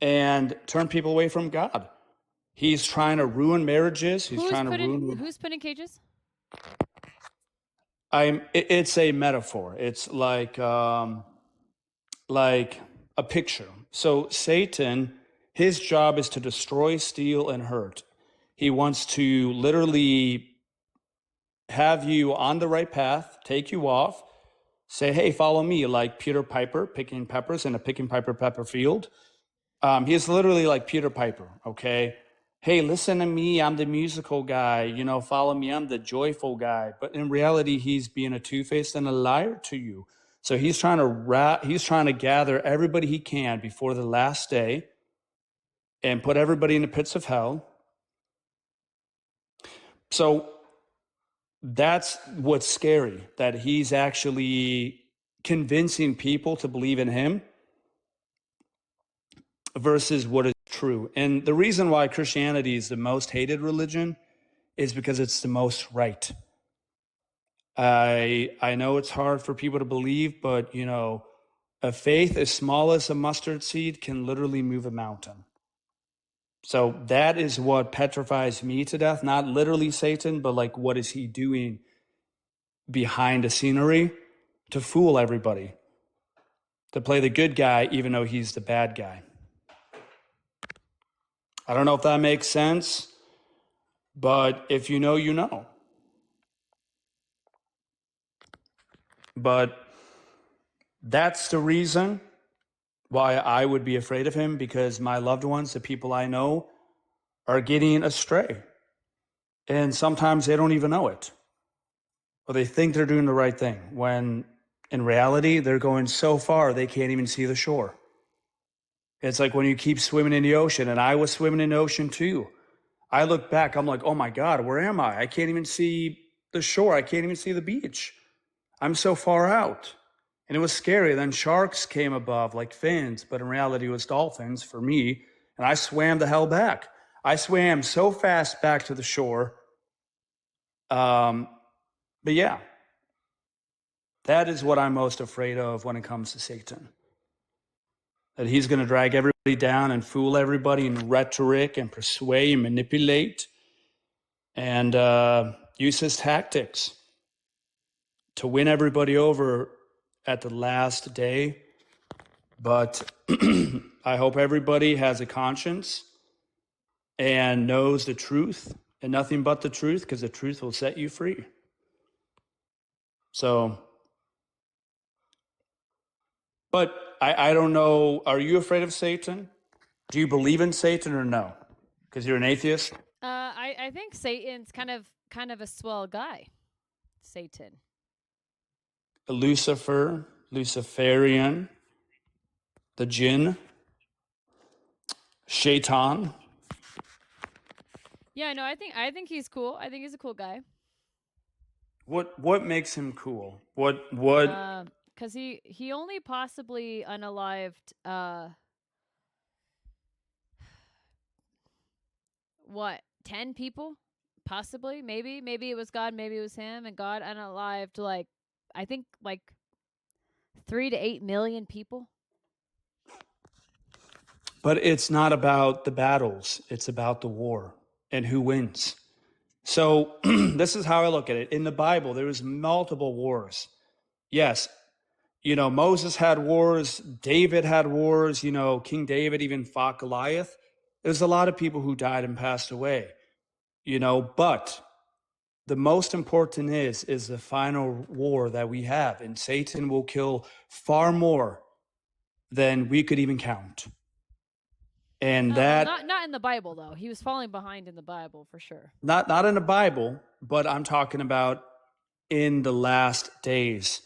and turn people away from God. He's trying to ruin marriages. Who's put in cages? It's a metaphor. It's like a picture. So Satan, his job is to destroy, steal, and hurt. He wants to literally have you on the right path, take you off, say, hey, follow me, like Peter Piper picking peppers in a picking pepper field. He's literally like Peter Piper, okay? Hey, listen to me, I'm the musical guy, follow me, I'm the joyful guy. But in reality, he's being a two-faced and a liar to you. So he's trying to gather everybody he can before the last day and put everybody in the pits of hell. So that's what's scary, that he's actually convincing people to believe in him versus what is true. And the reason why Christianity is the most hated religion is because it's the most right. I know it's hard for people to believe, but a faith as small as a mustard seed can literally move a mountain. So that is what petrifies me to death, not literally Satan, but like what is he doing behind the scenery to fool everybody, to play the good guy even though he's the bad guy. I don't know if that makes sense, but if you know, you know. But that's the reason why I would be afraid of him, because my loved ones, the people I know, are getting astray. And sometimes they don't even know it. Or they think they're doing the right thing, when in reality, they're going so far they can't even see the shore. It's like when you keep swimming in the ocean, and I was swimming in the ocean too. I look back, I'm like, oh my God, where am I? I can't even see the shore. I can't even see the beach. I'm so far out. And it was scary. Then sharks came above like fins, but in reality it was dolphins for me. And I swam the hell back. I swam so fast back to the shore. But yeah, that is what I'm most afraid of when it comes to Satan. That he's going to drag everybody down and fool everybody in rhetoric and persuade and manipulate and use his tactics to win everybody over at the last day But I hope everybody has a conscience and knows the truth and nothing but the truth, because the truth will set you free. So, but I don't know. Are you afraid of Satan? Do you believe in Satan or no? Because you're an atheist? I think Satan's kind of a swell guy. Satan. Lucifer, Luciferian, the jinn, Shaitan. Yeah, no, I think he's cool. I think he's a cool guy. What makes him cool? What? Because he only possibly unalived what, 10 people, possibly, maybe it was God, maybe it was him, and God unalived like, I think like 3 to 8 million people. But it's not about the battles, it's about the war and who wins. So this is how I look at it. In the Bible, there was multiple wars. Yes, Moses had wars, David had wars, King David even fought Goliath. There's a lot of people who died and passed away, but the most important is the final war that we have, and Satan will kill far more than we could even count. And that not in the Bible though. He was falling behind in the Bible for sure. not in the Bible, but I'm talking about in the last days.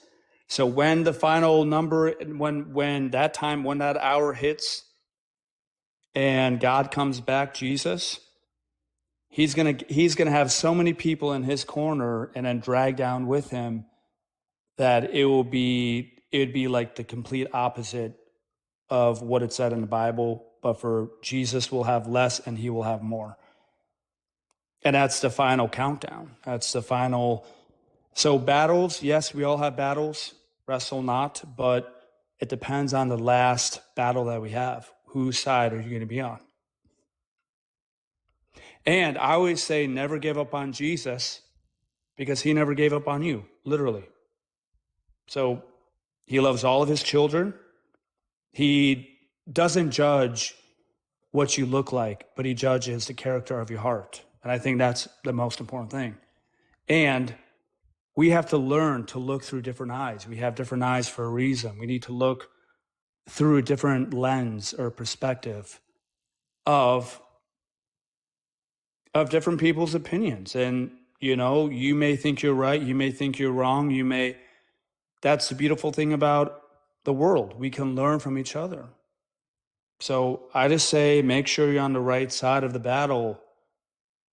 So when the final number, when that time, when that hour hits, and God comes back, Jesus, he's gonna have so many people in his corner and then drag down with him that it'd be like the complete opposite of what it said in the Bible. But for Jesus will have less and he will have more. And that's the final countdown. That's the final. So battles, yes, we all have battles, wrestle not, but it depends on the last battle that we have. Whose side are you going to be on? And I always say never give up on Jesus, because he never gave up on you, literally. So he loves all of his children. He doesn't judge what you look like, but he judges the character of your heart. And I think that's the most important thing. And we have to learn to look through different eyes. We have different eyes for a reason. We need to look through a different lens or perspective of different people's opinions. And, you may think you're right. You may think you're wrong. That's the beautiful thing about the world. We can learn from each other. So I just say, make sure you're on the right side of the battle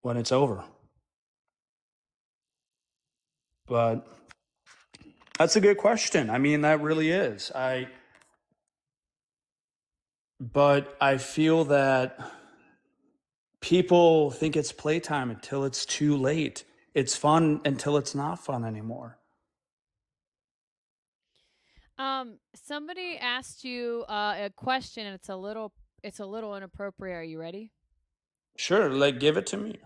when it's over. But that's a good question. I mean, that really is. But I feel that people think it's playtime until it's too late. It's fun until it's not fun anymore. Somebody asked you a question, and it's a little inappropriate. Are you ready? Sure, give it to me.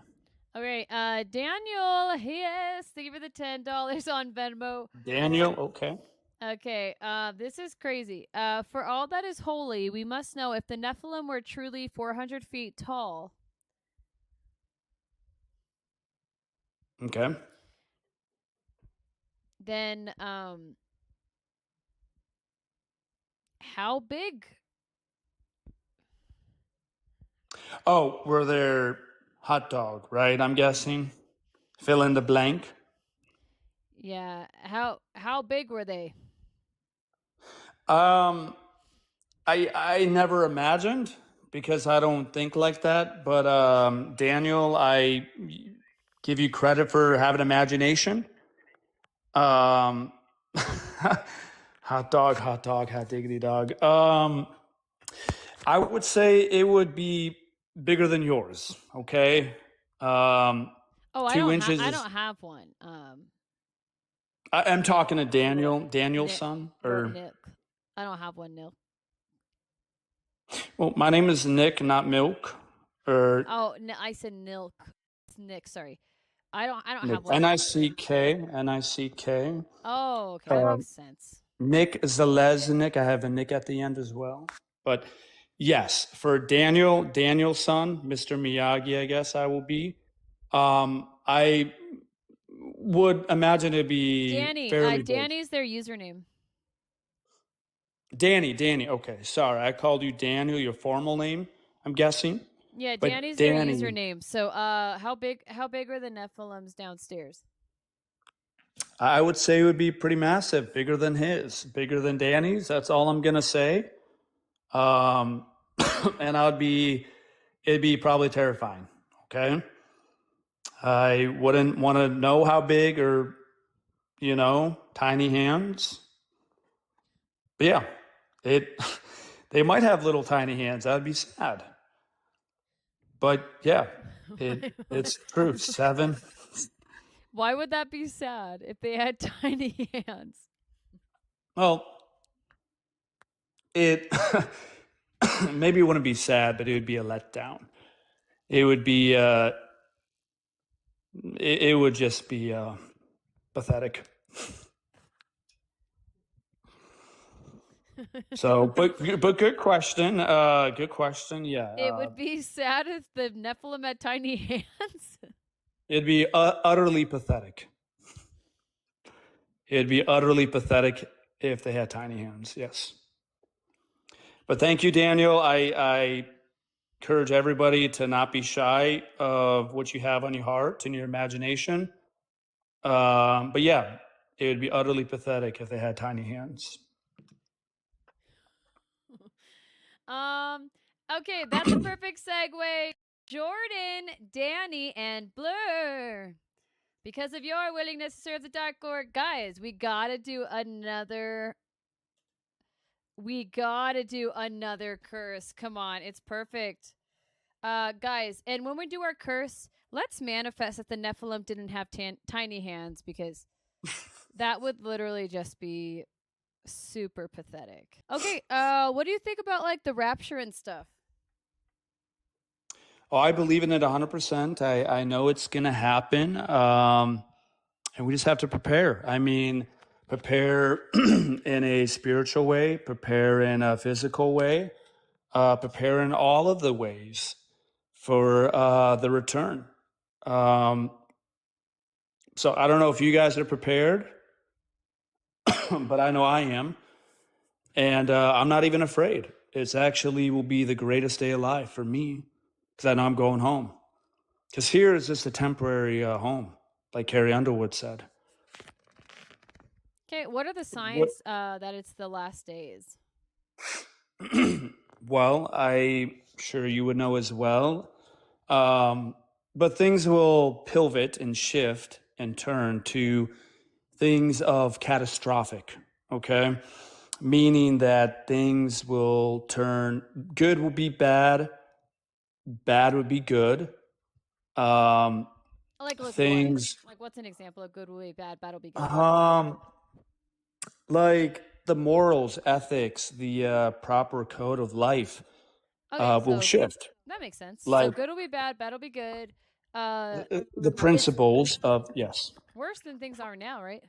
Okay, Daniel, yes, thank you for the $10 on Venmo. Daniel, okay. Okay, this is crazy. For all that is holy, we must know if the Nephilim were truly 400 feet tall. Okay. Then, how big? Oh, were there hot dog, right? I'm guessing. Fill in the blank. Yeah, how big were they? I never imagined, because I don't think like that. But Daniel, I give you credit for having imagination. Hot dog, hot diggity dog. I would say it would be bigger than yours. Okay. Oh, 2 inches. I don't have one. I'm talking to Daniel's son, or Nick. I don't have one, Nick. Well, my name is Nick, not Milk. Or I said Nilk. It's Nick. Sorry, I don't Nick. have one. Nick. Oh, okay, that makes sense. Nick Zalesnik. I have a Nick at the end as well. But yes, for Daniel's son, Mr. Miyagi, I guess I will be. I would imagine it'd be Danny. fairly big. Danny's their username. Danny. Okay, sorry, I called you Daniel, your formal name, I'm guessing. Yeah, But Danny's Danny, their username. So, how big are the Nephilims downstairs? I would say it would be pretty massive, bigger than his, bigger than Danny's. That's all I'm gonna say. And it'd be probably terrifying. Okay, I wouldn't want to know how big or tiny hands. But yeah, they might have little tiny hands. That'd be sad. But yeah, it's true. 7. Why would that be sad if they had tiny hands? Well, it maybe it wouldn't be sad, but it would be a letdown. It would be it would just be pathetic. So, but good question. Good question. Yeah. It would be sad if the Nephilim had tiny hands. It'd be utterly pathetic. It'd be utterly pathetic if they had tiny hands. Yes. But thank you, Daniel. I encourage everybody to not be shy of what you have on your heart and your imagination. But yeah, it would be utterly pathetic if they had tiny hands. Okay, that's a perfect segue. Jordan, Danny, and Blur. Because of your willingness to serve the Dark Lord, guys, we gotta do another curse. Come on, it's perfect. Guys, and when we do our curse, let's manifest that the Nephilim didn't have tiny hands, because that would literally just be super pathetic. Okay, what do you think about like the rapture and stuff? Oh, I believe in it 100%. I know it's gonna happen, and we just have to prepare. I mean, prepare in a spiritual way, prepare in a physical way, prepare in all of the ways for the return. So I don't know if you guys are prepared, but I know I am. And I'm not even afraid. It's actually will be the greatest day of life for me, because I know I'm going home. Because here is just a temporary home, like Carrie Underwood said. Okay, what are the signs that it's the last days? Well, I'm sure you would know as well. But things will pivot and shift and turn to things of catastrophic, okay? Meaning that things will turn, good will be bad, bad would be good. Like Things, what? Like what's an example of good will be bad, bad will be good? like the morals, ethics, the proper code of life will shift. That makes sense. Like so good will be bad, bad will be good. the principles of, yes. Worse than things are now, right?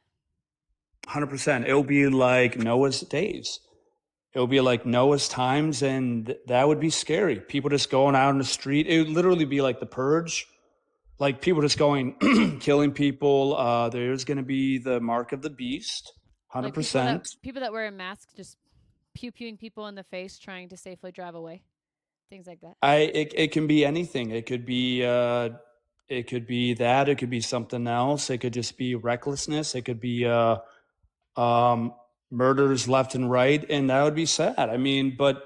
100%. It'll be like Noah's days. It'll be like Noah's times, and that would be scary. People just going out on the street. It would literally be like the purge. Like people just going, killing people. There's going to be the mark of the beast, 100%. Like people that wear a mask just pew-pewing people in the face trying to safely drive away. Things like that. It can be anything. It could be that. It could be something else. It could just be recklessness. It could be murders left and right, and that would be sad. I mean, but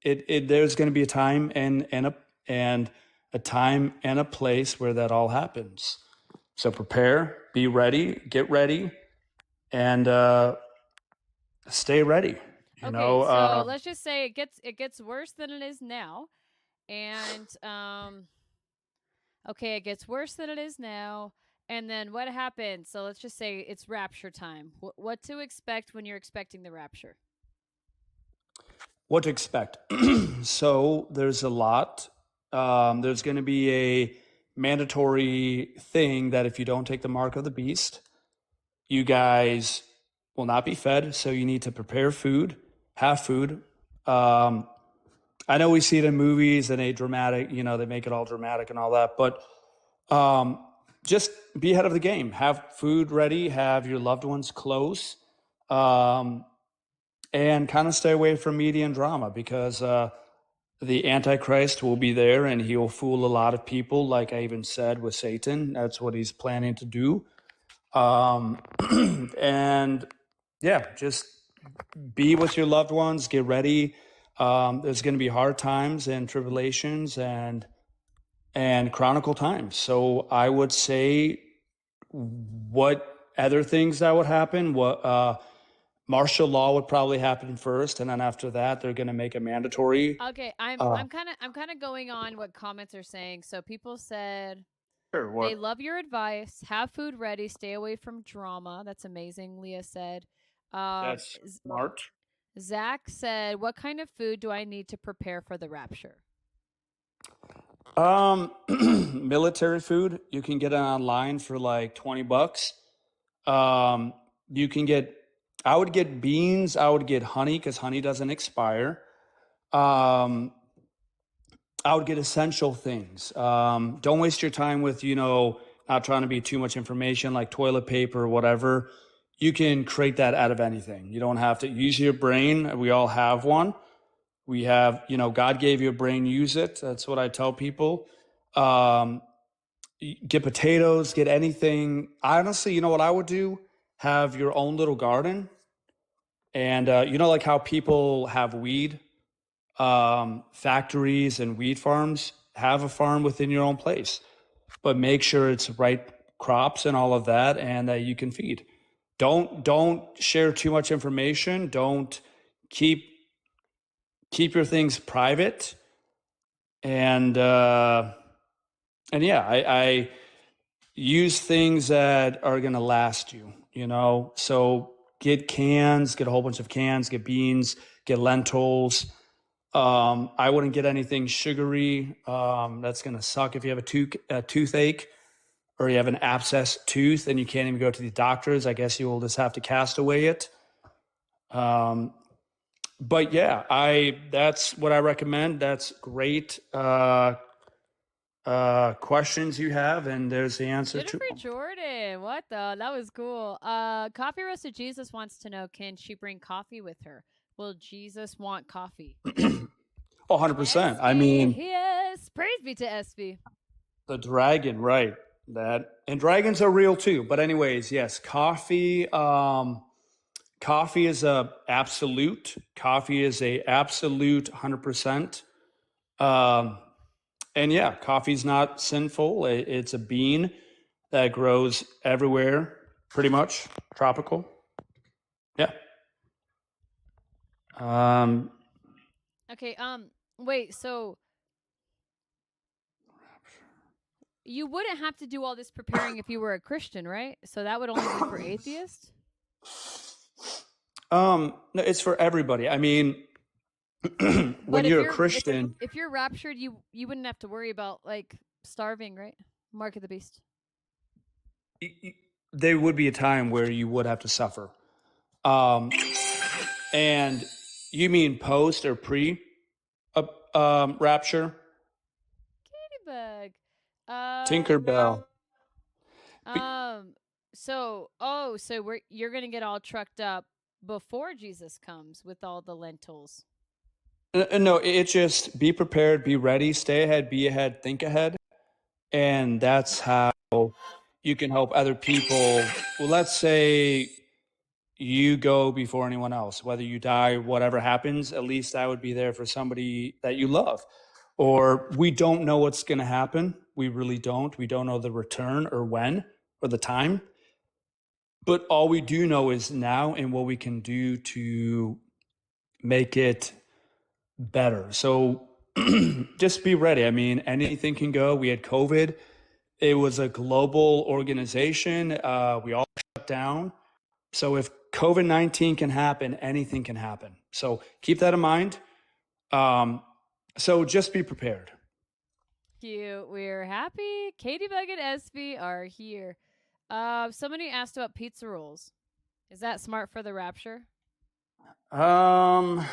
there's going to be a time and a time and a place where that all happens. So prepare, be ready, get ready, and stay ready. So let's just say it gets worse than it is now, and it gets worse than it is now. And then what happens? So let's just say it's rapture time. What to expect when you're expecting the rapture? What to expect? So there's a lot. There's going to be a mandatory thing that if you don't take the mark of the beast, you guys will not be fed. So you need to prepare food, have food. I know we see it in movies and they make it all dramatic and all that, but just be ahead of the game. Have food ready, have your loved ones close, and kind of stay away from media and drama because the Antichrist will be there and he'll fool a lot of people, like I even said with Satan. That's what he's planning to do. And yeah, just be with your loved ones, get ready. There's going to be hard times and tribulations and chronicle times. So I would say what other things that would happen, what martial law would probably happen first, and then after that they're going to make it mandatory. Okay, I'm kind of going on what comments are saying. So people said Sure, they love your advice. Have food ready. Stay away from drama. That's amazing. Leah said. That's smart. Zach said, "What kind of food do I need to prepare for the rapture?" Military food. You can get it online for like $20. You can get. I would get beans. I would get honey because honey doesn't expire. I would get essential things. Don't waste your time with, not trying to be too much information like toilet paper or whatever. You can create that out of anything. You don't have to use your brain. We all have one. We have, God gave you a brain, use it. That's what I tell people. Get potatoes, get anything. Honestly, you know what I would do? Have your own little garden. And, like how people have weed factories and weed farms, have a farm within your own place, but make sure it's right crops and all of that, and that you can feed. Don't share too much information. Don't keep your things private. And yeah, I use things that are going to last you, so get cans, get a whole bunch of cans, get beans, get lentils. I wouldn't get anything sugary. That's going to suck if you have a toothache or you have an abscess tooth and you can't even go to the doctors. I guess you will just have to cast away it. But yeah, that's what I recommend. That's great questions you have, and there's the answer to Jennifer Jordan, what the? That was cool. Coffee Roasted Jesus wants to know, can she bring coffee with her? Will Jesus want coffee? 100%. I mean, yes, praise be to SB. the dragon, right? And dragons are real too. But anyways, yes, coffee. Coffee is a absolute. Coffee is a absolute 100%. And yeah, coffee's not sinful. It's a bean that grows everywhere, pretty much tropical. Yeah. Okay. Wait. So you wouldn't have to do all this preparing if you were a Christian, right? So that would only be for atheists. No, it's for everybody. I mean, when you're a Christian, if you're raptured, you wouldn't have to worry about like starving, right? Mark of the beast. There would be a time where you would have to suffer. And you mean post or pre rapture? Katybug. Tinkerbell. So you're gonna get all trucked up before Jesus comes with all the lentils. No, it's just be prepared, be ready, stay ahead, be ahead, think ahead. And that's how you can help other people. Well, let's say you go before anyone else, whether you die, whatever happens, at least I would be there for somebody that you love. Or we don't know what's going to happen. We really don't. We don't know the return or when or the time. But all we do know is now and what we can do to make it better. So just be ready. I mean, anything can go. We had COVID. It was a global organization. We all shut down. So if COVID-19 can happen, anything can happen. So keep that in mind. So just be prepared. Cute. We're happy. Katybug and SB are here. Somebody asked about pizza rolls. Is that smart for the rapture? I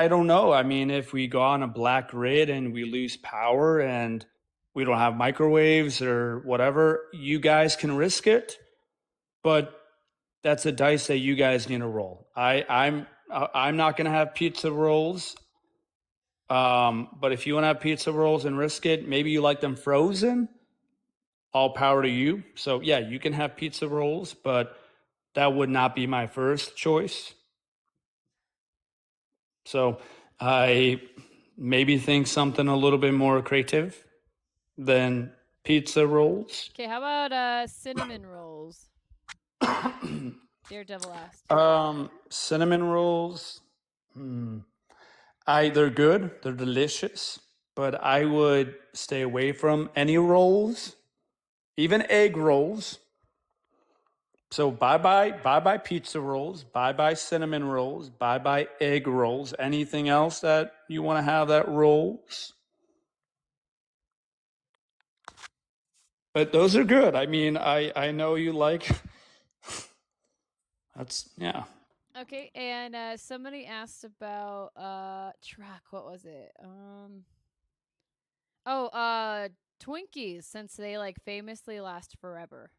don't know. I mean, if we go on a black grid and we lose power and we don't have microwaves or whatever, you guys can risk it, but that's a dice that you guys need to roll. I'm not going to have pizza rolls. But if you want to have pizza rolls and risk it, maybe you like them frozen. All power to you. So yeah, you can have pizza rolls, but that would not be my first choice. So I maybe think something a little bit more creative than pizza rolls. Okay, how about cinnamon rolls? Daredevil asked. Cinnamon rolls. They're good. They're delicious, but I would stay away from any rolls, even egg rolls. So bye-bye pizza rolls, bye-bye cinnamon rolls, bye-bye egg rolls. Anything else that you want to have that rolls? But those are good. I mean, I know you like that's yeah. Okay, and somebody asked about track. What was it? Twinkies, since they like famously last forever.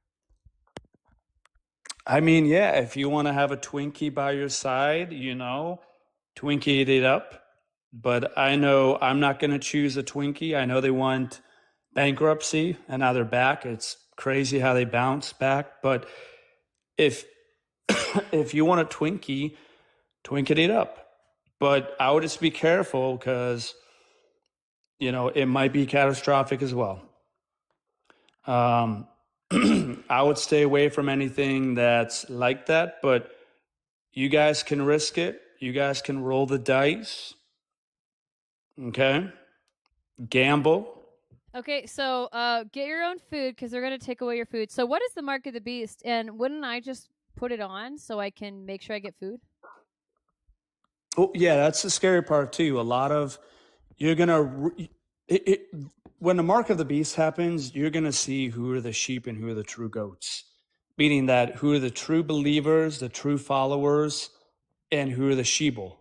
I mean, yeah, if you want to have a Twinkie by your side, Twinkie it up. But I know I'm not going to choose a Twinkie. I know they want bankruptcy and now they're back. It's crazy how they bounce back. But if if you want a Twinkie, Twinkie it up. But I would just be careful because it might be catastrophic as well. I would stay away from anything that's like that, but you guys can risk it. You guys can roll the dice. Okay? Gamble. Okay, so get your own food because they're gonna take away your food. So what is the mark of the beast? And wouldn't I just put it on so I can make sure I get food? Oh, yeah, that's the scary part too. A lot of you're gonna when the mark of the beast happens, you're gonna see who are the sheep and who are the true goats. Meaning that who are the true believers, the true followers, and who are the sheeple.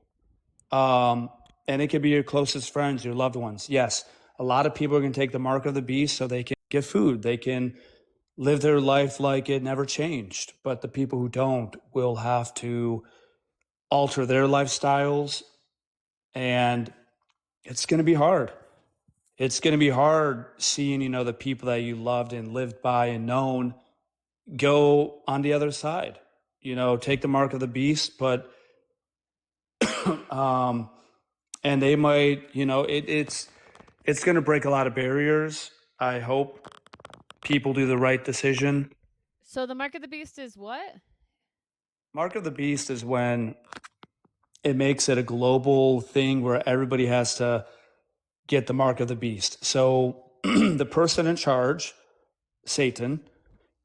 And it could be your closest friends, your loved ones. Yes, a lot of people are going to take the mark of the beast so they can get food. They can live their life like it never changed. But the people who don't will have to alter their lifestyles. And it's going to be hard. It's going to be hard seeing, the people that you loved and lived by and known go on the other side. Take the mark of the beast, but and they might, it's going to break a lot of barriers. I hope people do the right decision. So the mark of the beast is what? Mark of the beast is when it makes it a global thing where everybody has to get the mark of the beast. So the person in charge, Satan,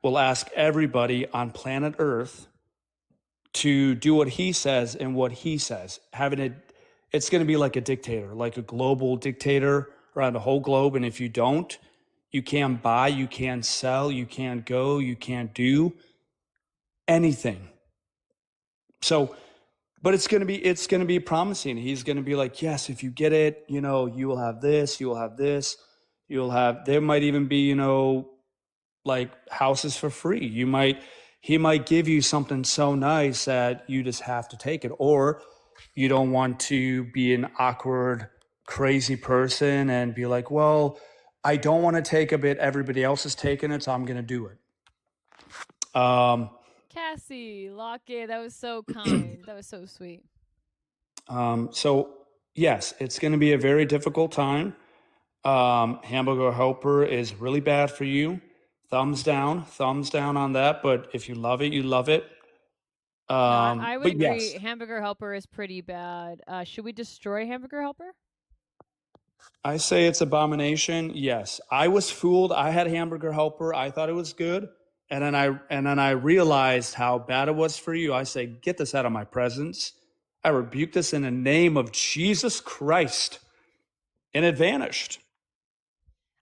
will ask everybody on planet Earth to do what he says and what he says. It's going to be like a dictator, like a global dictator around the whole globe. And if you don't, you can't buy, you can't sell, you can't go, you can't do anything. So, but it's going to be promising. He's going to be like, yes, if you get it, you will have this, you will have this, there might even be, like houses for free. He might give you something so nice that you just have to take it, or you don't want to be an awkward, crazy person and be like, well, I don't want to take a bit. Everybody else is taking it, so I'm going to do it. Cassie, Lockett, that was so kind. That was so sweet. So yes, it's going to be a very difficult time. Hamburger Helper is really bad for you. Thumbs down on that. But if you love it, you love it. No, I would agree. Yes. Hamburger Helper is pretty bad. Should we destroy Hamburger Helper? I say it's abomination. Yes, I was fooled. I had Hamburger Helper. I thought it was good, and then I realized how bad it was for you. I say, get this out of my presence. I rebuke this in the name of Jesus Christ, and it vanished.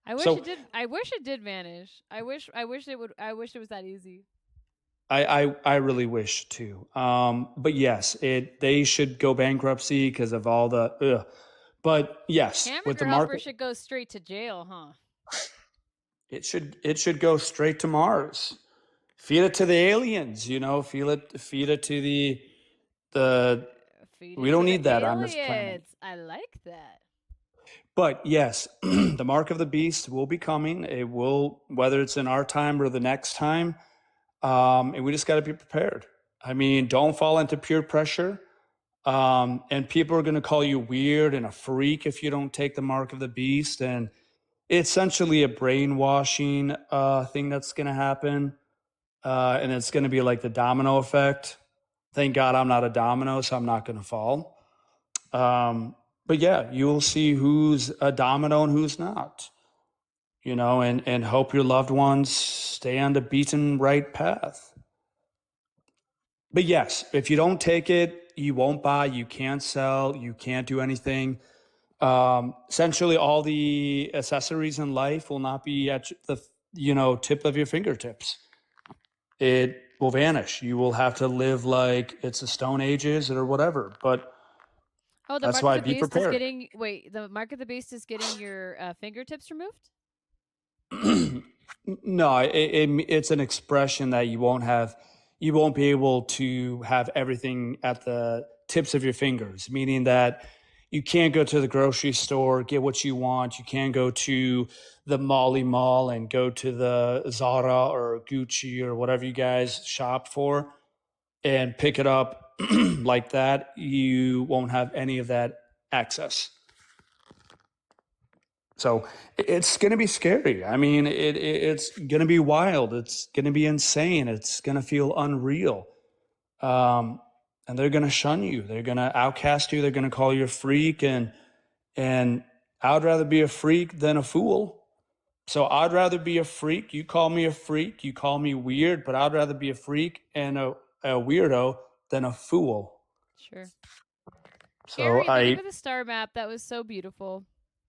I wish it did. I wish it did vanish. I wish it would. I wish it was that easy. I really wish to. But yes, they should go bankruptcy because of all the. Ugh. But yes, with the Hamburger Helper market, should go straight to jail, huh? it should go straight to Mars. Feed it to the aliens, feed it to the. Feed We it don't to need the that on this planet. aliens. I like that. But yes, the mark of the beast will be coming. It will, whether it's in our time or the next time, and we just got to be prepared. I mean, don't fall into peer pressure. And people are going to call you weird and a freak if you don't take the mark of the beast. And it's essentially a brainwashing thing that's going to happen. And it's going to be like the domino effect. Thank God I'm not a domino, so I'm not going to fall. But yeah, you'll see who's a domino and who's not, and hope your loved ones stay on the beaten right path. But yes, if you don't take it, you won't buy, you can't sell, you can't do anything. Essentially, all the accessories in life will not be at the tip of your fingertips. It will vanish. You will have to live like it's the Stone Ages or whatever. But Oh, the that's mark why of the be beast is prepared. getting. Wait, the mark of the beast is getting your fingertips removed? No, it's an expression that you won't be able to have everything at the tips of your fingers, meaning that you can't go to the grocery store, get what you want. You can't go to the Molly Mall and go to the Zara or Gucci or whatever you guys shop for and pick it up like that. You won't have any of that access. So it's going to be scary. I mean, it's going to be wild. It's going to be insane. It's going to feel unreal. And they're going to shun you. They're going to outcast you. They're going to call you a freak. And I'd rather be a freak than a fool. So I'd rather be a freak. You call me a freak. You call me weird. But I'd rather be a freak and a weirdo than a fool. Sure. So Gary, thank you for the star map. That was so beautiful.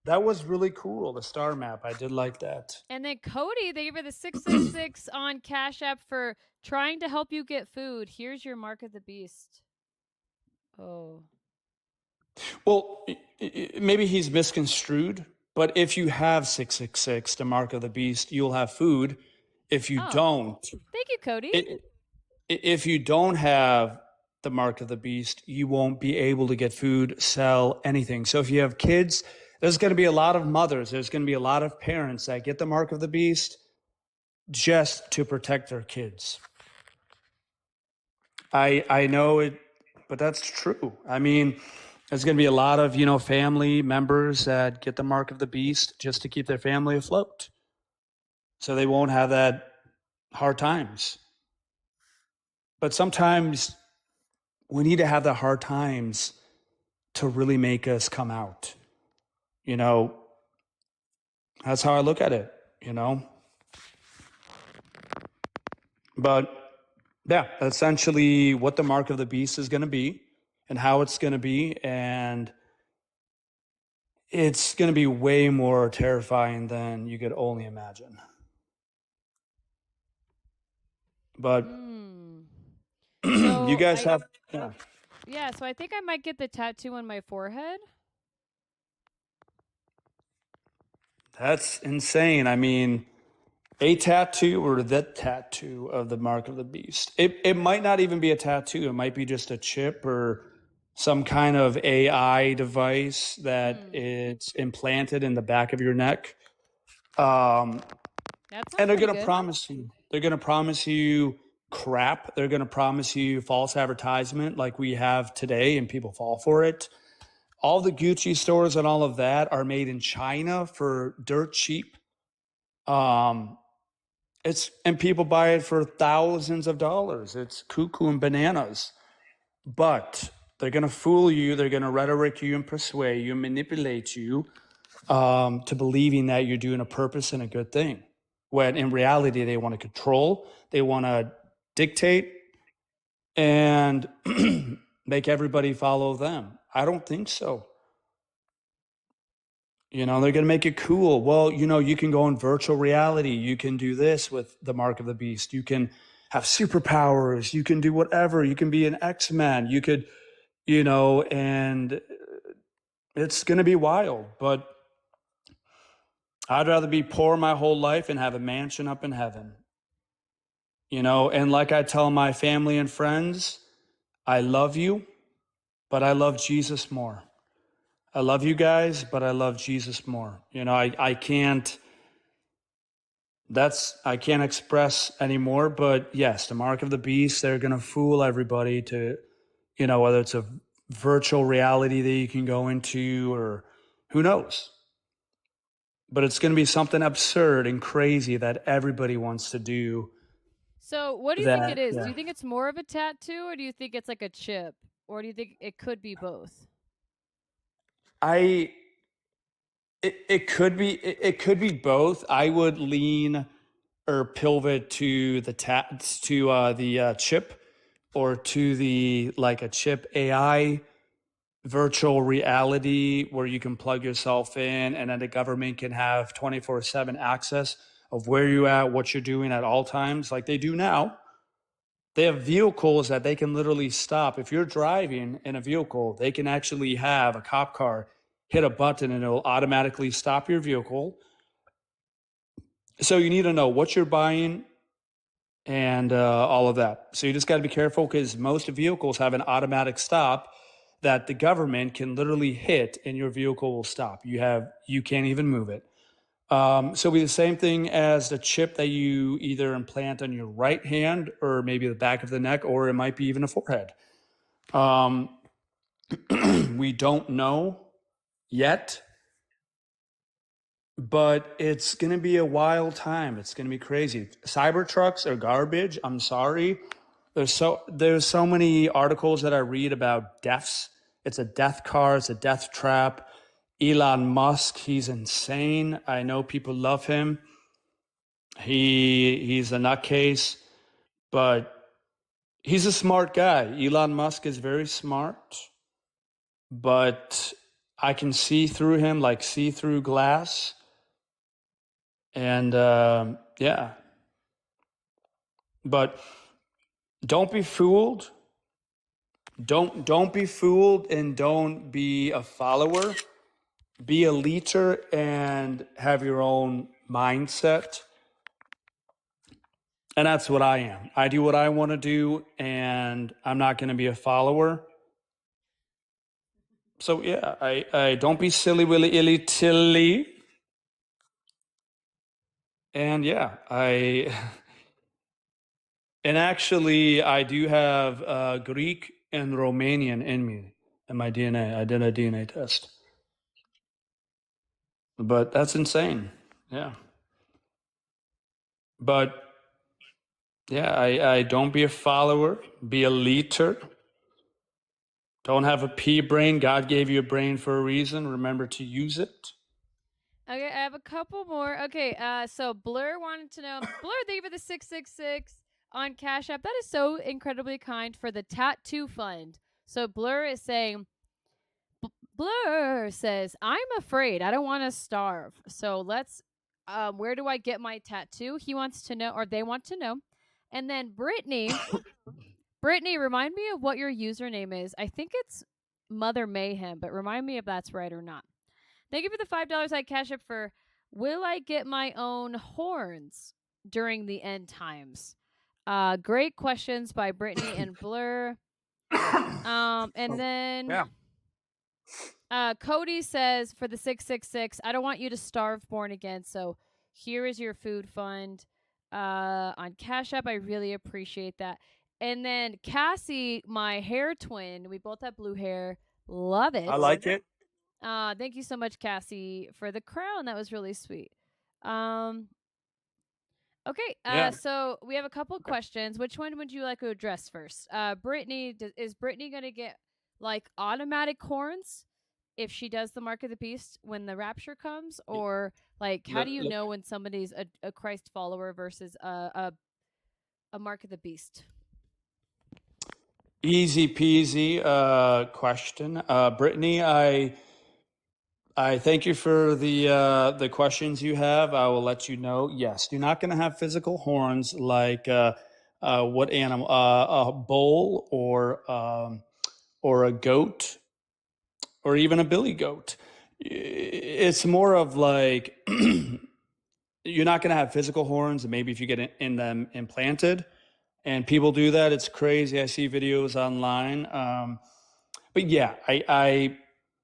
That was really cool, the star map. I did like that. And then Cody, thank you for the 666 on Cash App for trying to help you get food. Here's your mark of the beast. Oh. Well, maybe he's misconstrued, but if you have 666, the mark of the beast, you'll have food. If you don't, thank you, Cody. If you don't have the mark of the beast, you won't be able to get food, sell anything. So if you have kids, there's going to be a lot of mothers, there's going to be a lot of parents that get the mark of the beast just to protect their kids. I know it, but that's true. I mean, there's going to be a lot of, family members that get the mark of the beast just to keep their family afloat. So they won't have that hard times. But sometimes we need to have the hard times to really make us come out. That's how I look at it, But yeah, essentially what the mark of the beast is going to be and how it's going to be. And it's going to be way more terrifying than you could only imagine. But so you guys have... Yeah, so I think I might get the tattoo on my forehead. That's insane. I mean, a tattoo or the tattoo of the mark of the beast. It might not even be a tattoo. It might be just a chip or some kind of AI device that it's implanted in the back of your neck. And they're going to promise you. They're going to promise you crap. They're going to promise you false advertisement like we have today, and people fall for it. All the Gucci stores and all of that are made in China for dirt cheap. And people buy it for thousands of dollars. It's cuckoo and bananas. But they're going to fool you. They're going to rhetoric you and persuade you and manipulate you to believing that you're doing a purpose and a good thing. When in reality, they want to control, they want to dictate, and make everybody follow them. I don't think so. They're going to make it cool. Well, you can go in virtual reality. You can do this with the mark of the beast. You can have superpowers. You can do whatever. You can be an X-Men. You could, and it's going to be wild. But I'd rather be poor my whole life and have a mansion up in heaven. And like I tell my family and friends, I love you, but I love Jesus more. I love you guys, but I love Jesus more. I can't express anymore, but yes, the mark of the beast, they're going to fool everybody to, whether it's a virtual reality that you can go into or who knows. But it's going to be something absurd and crazy that everybody wants to do. So what do you think it is? Do you think it's more of a tattoo, or do you think it's like a chip, or do you think it could be both? It could be both. I would lean or pivot to the chip, or to the like a chip AI virtual reality where you can plug yourself in and then the government can have 24/7 access of where you're at, what you're doing at all times, like they do now. They have vehicles that they can literally stop. If you're driving in a vehicle, they can actually have a cop car hit a button and it'll automatically stop your vehicle. So you need to know what you're buying and all of that. So you just got to be careful because most vehicles have an automatic stop that the government can literally hit and your vehicle will stop. You can't even move it. So it'll be the same thing as the chip that you either implant on your right hand or maybe the back of the neck, or it might be even a forehead. We don't know yet, but it's going to be a wild time. It's going to be crazy. Cybertrucks are garbage. I'm sorry. There's so many articles that I read about deaths. It's a death car. It's a death trap. Elon Musk, he's insane. I know people love him. He's a nutcase, but he's a smart guy. Elon Musk is very smart, but I can see through him like see-through glass. And yeah, but don't be fooled. Don't be fooled, and don't be a follower. Be a leader and have your own mindset. And that's what I am. I do what I want to do, and I'm not going to be a follower. So yeah, I don't be silly willy illy tilly. And yeah, and actually I do have Greek and Romanian in me in my DNA. I did a DNA test. But that's insane. Yeah. But yeah, I don't be a follower, be a leader. Don't have a pea brain. God gave you a brain for a reason. Remember to use it. Okay, I have a couple more. Okay, so Blur wanted to know, Blur, thank you for the 666 on Cash App. That is so incredibly kind for the tattoo fund. So Blur is saying, Blur says, I'm afraid I don't want to starve. So where do I get my tattoo? He wants to know, or they want to know. And then Brittany, remind me of what your username is. I think it's Mother Mayhem, but remind me if that's right or not. Thank you for the $5 I Cash App for will I get my own horns during the end times? Great questions by Brittany and Blur. And then Cody says for the 666, I don't want you to starve born again, so here is your food fund on Cash App. I really appreciate that. And then Cassie, my hair twin, we both have blue hair. Love it. I like it. Thank you so much, Cassie, for the crown. That was really sweet. Okay. So we have a couple questions. Which one would you like to address first? Brittany, is Brittany gonna get like automatic horns if she does the Mark of the Beast when the rapture comes, or like how do you know when somebody's a Christ follower versus a Mark of the Beast? Easy peasy question. Brittany, I thank you for the questions you have. I will let you know. Yes, you're not going to have physical horns like what animal? A bull or a goat or even a billy goat. It's more of like you're not going to have physical horns, and maybe if you get in them implanted, and people do that, it's crazy. I see videos online. But yeah,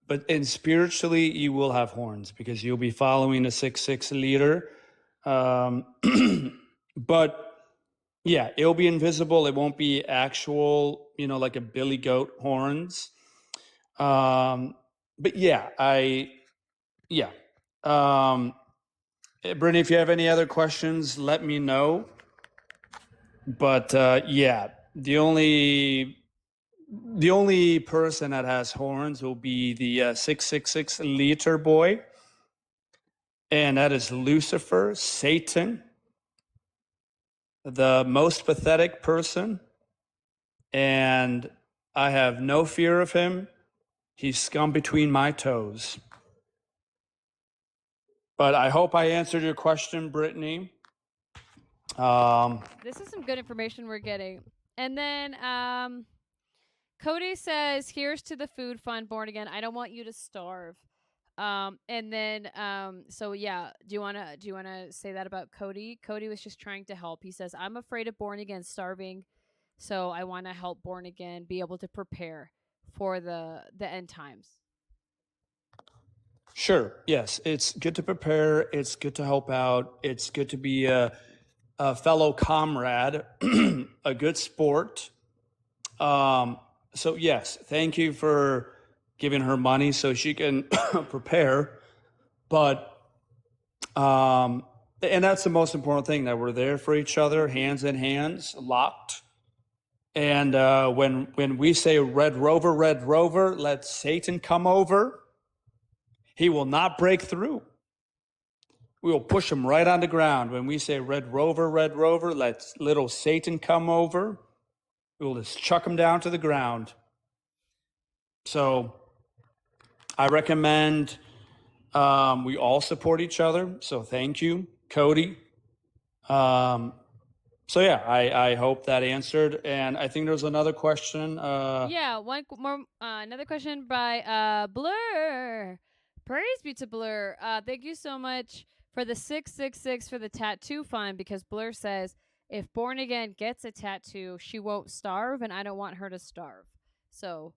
but and spiritually, you will have horns because you'll be following a 6'6" leader. But yeah, it'll be invisible. It won't be actual, like a billy goat horns. But yeah, Brittany, if you have any other questions, let me know. But yeah, the only person that has horns will be the 666 liter boy, and that is Lucifer, Satan, the most pathetic person, and I have no fear of him. He's scum between my toes. But I hope I answered your question, Brittany. This is some good information we're getting. And then Cody says, "Here's to the food fund, born again. I don't want you to starve." And then so yeah, do you wanna say that about Cody? Cody was just trying to help. He says, "I'm afraid of born again starving, so I want to help born again be able to prepare for the end times." Sure. Yes, it's good to prepare. It's good to help out. It's good to be a fellow comrade, a good sport. So yes, thank you for giving her money so she can prepare. But and that's the most important thing, that we're there for each other, hands in hands, locked. And when we say Red Rover, let Satan come over, he will not break through. We will push him right on the ground. When we say Red Rover, let little Satan come over, we will just chuck him down to the ground. So I recommend we all support each other. So thank you, Cody. So yeah, I hope that answered. And I think there's another question. Yeah, one more. Another question by Blur. Praise be to Blur. Thank you so much for the 666 for the tattoo fund, because Blur says if Born Again gets a tattoo, she won't starve, and I don't want her to starve. So,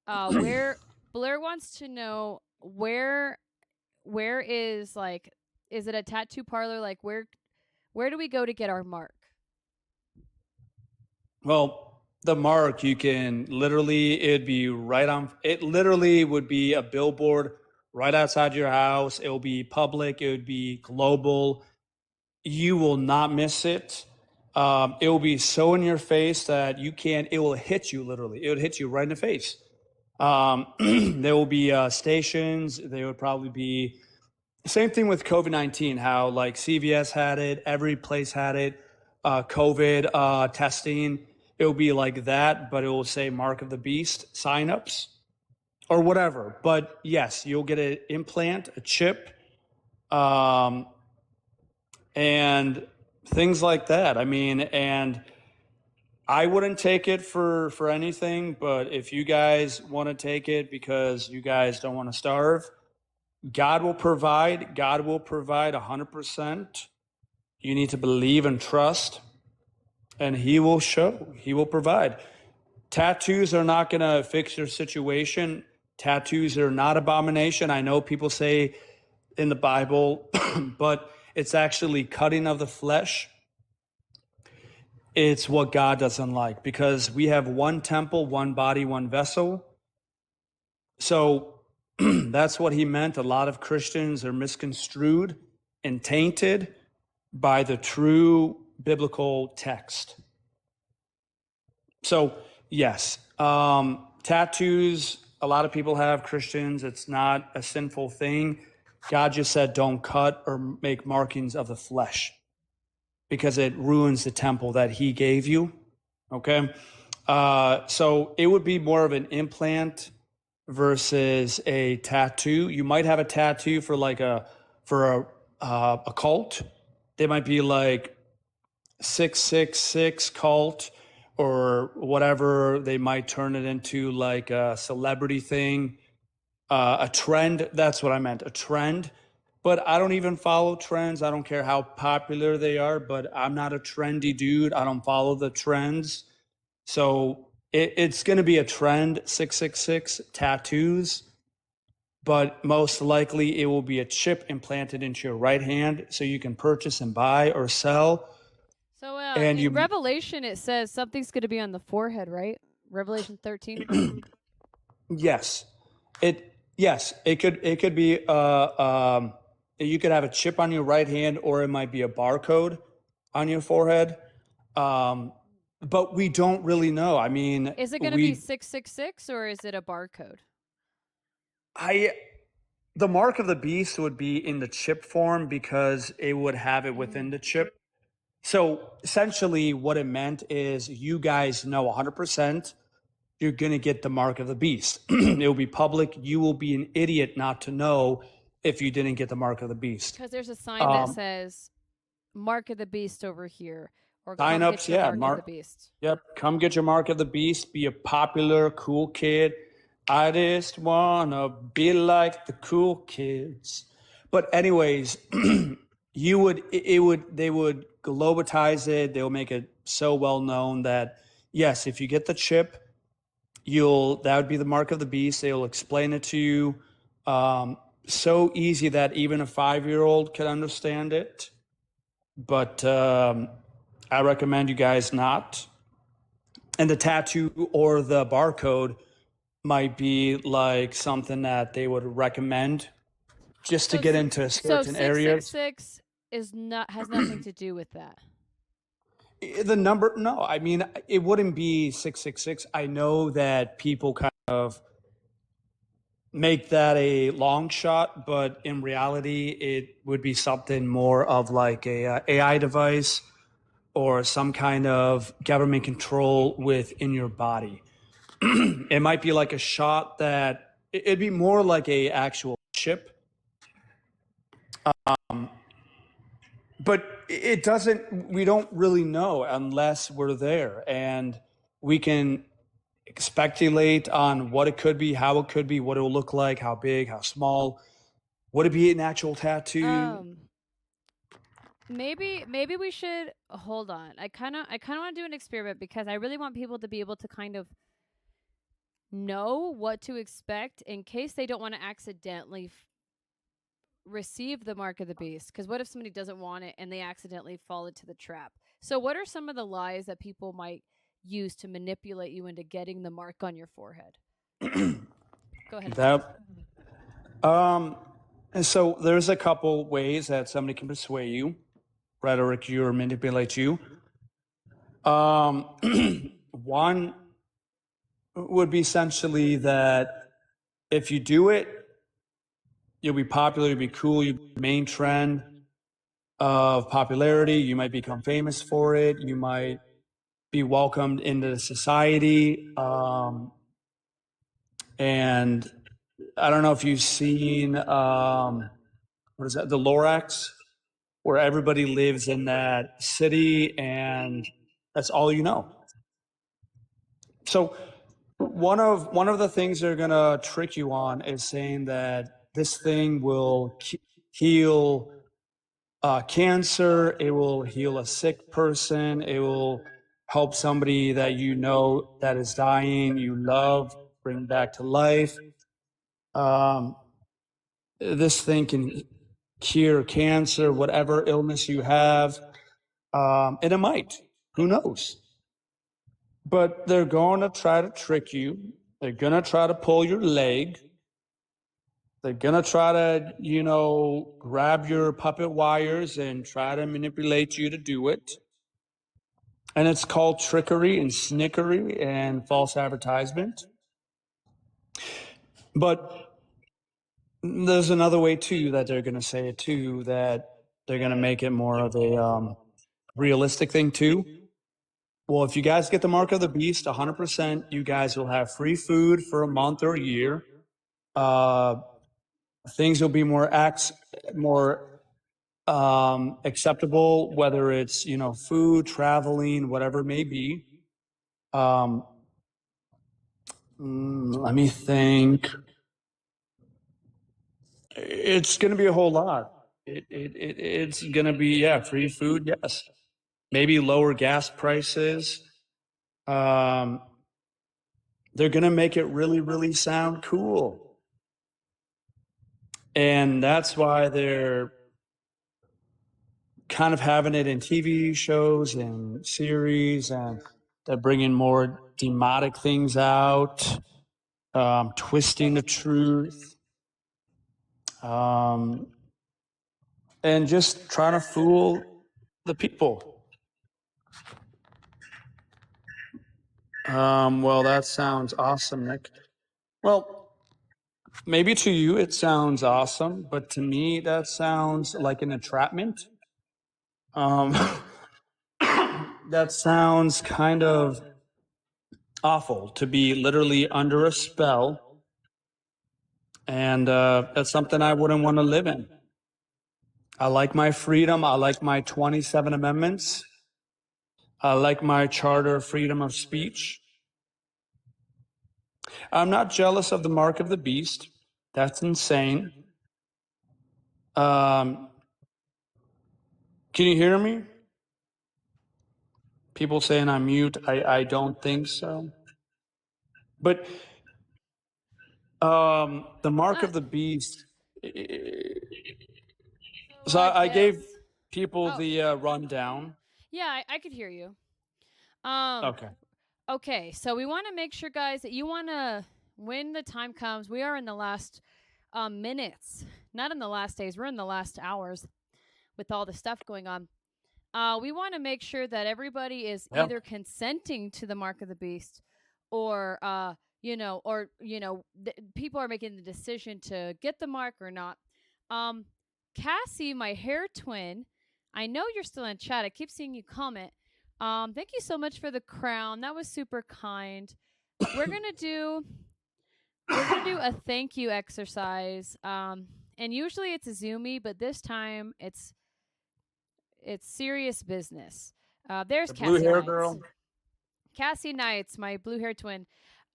where Blur wants to know where is, like, is it a tattoo parlor? Like, where do we go to get our mark? Well, the mark, you can literally, it'd be right on, it literally would be a billboard right outside your house. It will be public, it would be global. You will not miss it. It will be so in your face that you can't, it will hit you literally. It would hit you right in the face. There will be stations, there would probably be, same thing with COVID-19, how like CVS had it, every place had it, COVID testing. It will be like that, but it will say Mark of the Beast signups or whatever. But yes, you'll get an implant, a chip, and things like that. I mean, and I wouldn't take it for anything, but if you guys want to take it because you guys don't want to starve, God will provide. God will provide 100%. You need to believe and trust, and He will show. He will provide. Tattoos are not going to fix your situation. Tattoos are not abomination. I know people say in the Bible, but it's actually cutting of the flesh. It's what God doesn't like, because we have one temple, one body, one vessel. So that's what He meant. A lot of Christians are misconstrued and tainted by the true biblical text. So yes, tattoos, a lot of people have, Christians. It's not a sinful thing. God just said don't cut or make markings of the flesh, because it ruins the temple that He gave you. Okay? So it would be more of an implant versus a tattoo. You might have a tattoo for like a cult. They might be like 666 cult or whatever. They might turn it into like a celebrity thing, a trend. That's what I meant, a trend. But I don't even follow trends. I don't care how popular they are, but I'm not a trendy dude. I don't follow the trends. So it's going to be a trend, 666 tattoos, but most likely it will be a chip implanted into your right hand so you can purchase and buy or sell. So And in you, Revelation, it says something's going to be on the forehead, right? Revelation 13. yes, it could be you could have a chip on your right hand, or it might be a barcode on your forehead. But we don't really know. I mean, Is it going to be 666 or is it a barcode? The mark of the beast would be in the chip form because it would have it within the chip. So essentially, what it meant is you guys know 100% you're going to get the mark of the beast. It will be public. You will be an idiot not to know if you didn't get the mark of the beast. Because there's a sign that says mark of the beast over here, or Sign come ups, get your yeah, mark of the beast. Yep, come get your mark of the beast. Be a popular, cool kid. I just wanna be like the cool kids. But anyways, they would globatize it. They'll make it so well known that yes, if you get the chip, that would be the mark of the beast. They'll explain it to you so easy that even a 5-year-old can understand it. But I recommend you guys not. And the tattoo or the barcode might be like something that they would recommend just to get into certain areas. So 666 has nothing to do with that. The number, no, I mean, it wouldn't be 666. I know that people kind of make that a long shot, but in reality, it would be something more of like a AI device or some kind of government control within your body. It might be like a shot that it'd be more like a actual chip. But it doesn't, we don't really know unless we're there, and we can speculate on what it could be, how it could be, what it will look like, how big, how small. Would it be an actual tattoo? Maybe we should hold on. I kind of want to do an experiment because I really want people to be able to kind of know what to expect in case they don't want to accidentally receive the mark of the beast. Because what if somebody doesn't want it and they accidentally fall into the trap? So what are some of the lies that people might use to manipulate you into getting the mark on your forehead? Go ahead. And so there's a couple ways that somebody can persuade you, rhetoric you, or manipulate you. One would be essentially that if you do it, you'll be popular, you'll be cool, you'll be the main trend of popularity. You might become famous for it. You might be welcomed into society. And I don't know if you've seen, what is that, the Lorax, where everybody lives in that city and that's all you know. So one of the things they're gonna trick you on is saying that this thing will heal cancer, it will heal a sick person, it will help somebody that you know that is dying, you love, bring back to life. This thing can cure cancer, whatever illness you have, and it might. Who knows? But they're going to try to trick you. They're going to try to pull your leg. They're going to try to, grab your puppet wires and try to manipulate you to do it. And it's called trickery and snickery and false advertisement. But there's another way, too, that they're going to say it, too, that they're going to make it more of a realistic thing, too. Well, if you guys get the mark of the beast, 100%, you guys will have free food for a month or a year. Things will be more acceptable, whether it's, food, traveling, whatever it may be. Let me think. It's going to be a whole lot. It's going to be, free food, yes. Maybe lower gas prices. They're going to make it really, really sound cool. And that's why they're kind of having it in TV shows and series, and they're bringing more demonic things out, twisting the truth, and just trying to fool the people. Well, that sounds awesome, Nick. Well, maybe to you it sounds awesome, but to me that sounds like an entrapment. That sounds kind of awful, to be literally under a spell, and that's something I wouldn't want to live in. I like my freedom. I like my 27 amendments. I like my charter of freedom of speech. I'm not jealous of the mark of the beast. That's insane. Can you hear me? People saying I'm mute. I don't think so. But the mark of the beast. So I gave people the rundown. Yeah, I could hear you. Okay. Okay, so we want to make sure, guys, that you want to, when the time comes, we are in the last minutes, not in the last days, we're in the last hours with all the stuff going on. We want to make sure that everybody is either consenting to the mark of the beast, or people are making the decision to get the mark or not. Cassie, my hair twin, I know you're still in chat. I keep seeing you comment. Thank you so much for the crown. That was super kind. We're gonna do a thank you exercise. And usually it's a Zoomy, but this time it's serious business. There's The Cassie blue hair Knights. girl. Cassie Knights, my blue hair twin.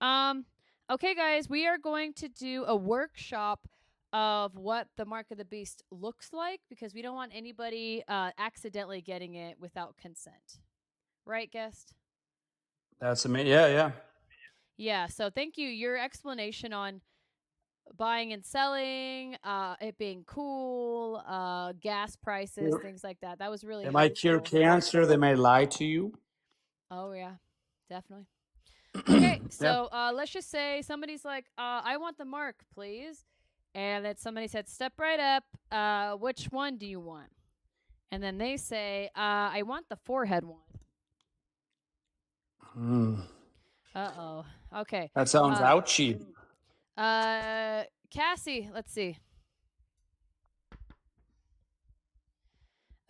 Okay, guys, we are going to do a workshop of what the mark of the beast looks like, because we don't want anybody accidentally getting it without consent. Right, guest? That's amazing. Yeah. Yeah, so thank you. Your explanation on buying and selling, it being cool, gas prices, things like that. That was really They helpful. might cure cancer. They may lie to you. Oh, yeah, definitely. Okay, so let's just say somebody's like, I want the mark, please. And then somebody said, step right up. Which one do you want? And then they say, I want the forehead one. Uh-oh. Okay. That sounds ouchy. Cassie, let's see.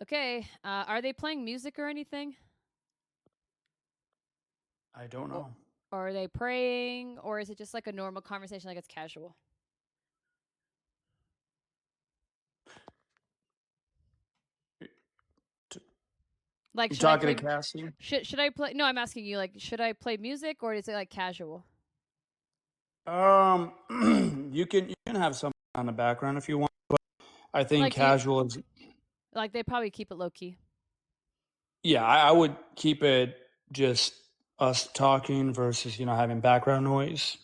Okay. Are they playing music or anything? I don't know. Or are they praying? Or is it just like a normal conversation, like it's casual? Like, You should I talking play, to Cassie? should I play? No, I'm asking you. Like, should I play music, or is it like casual? You can have something on the background if you want, but I think Like, casual is. Like, they probably keep it low key. Yeah, I would keep it just us talking versus having background noise.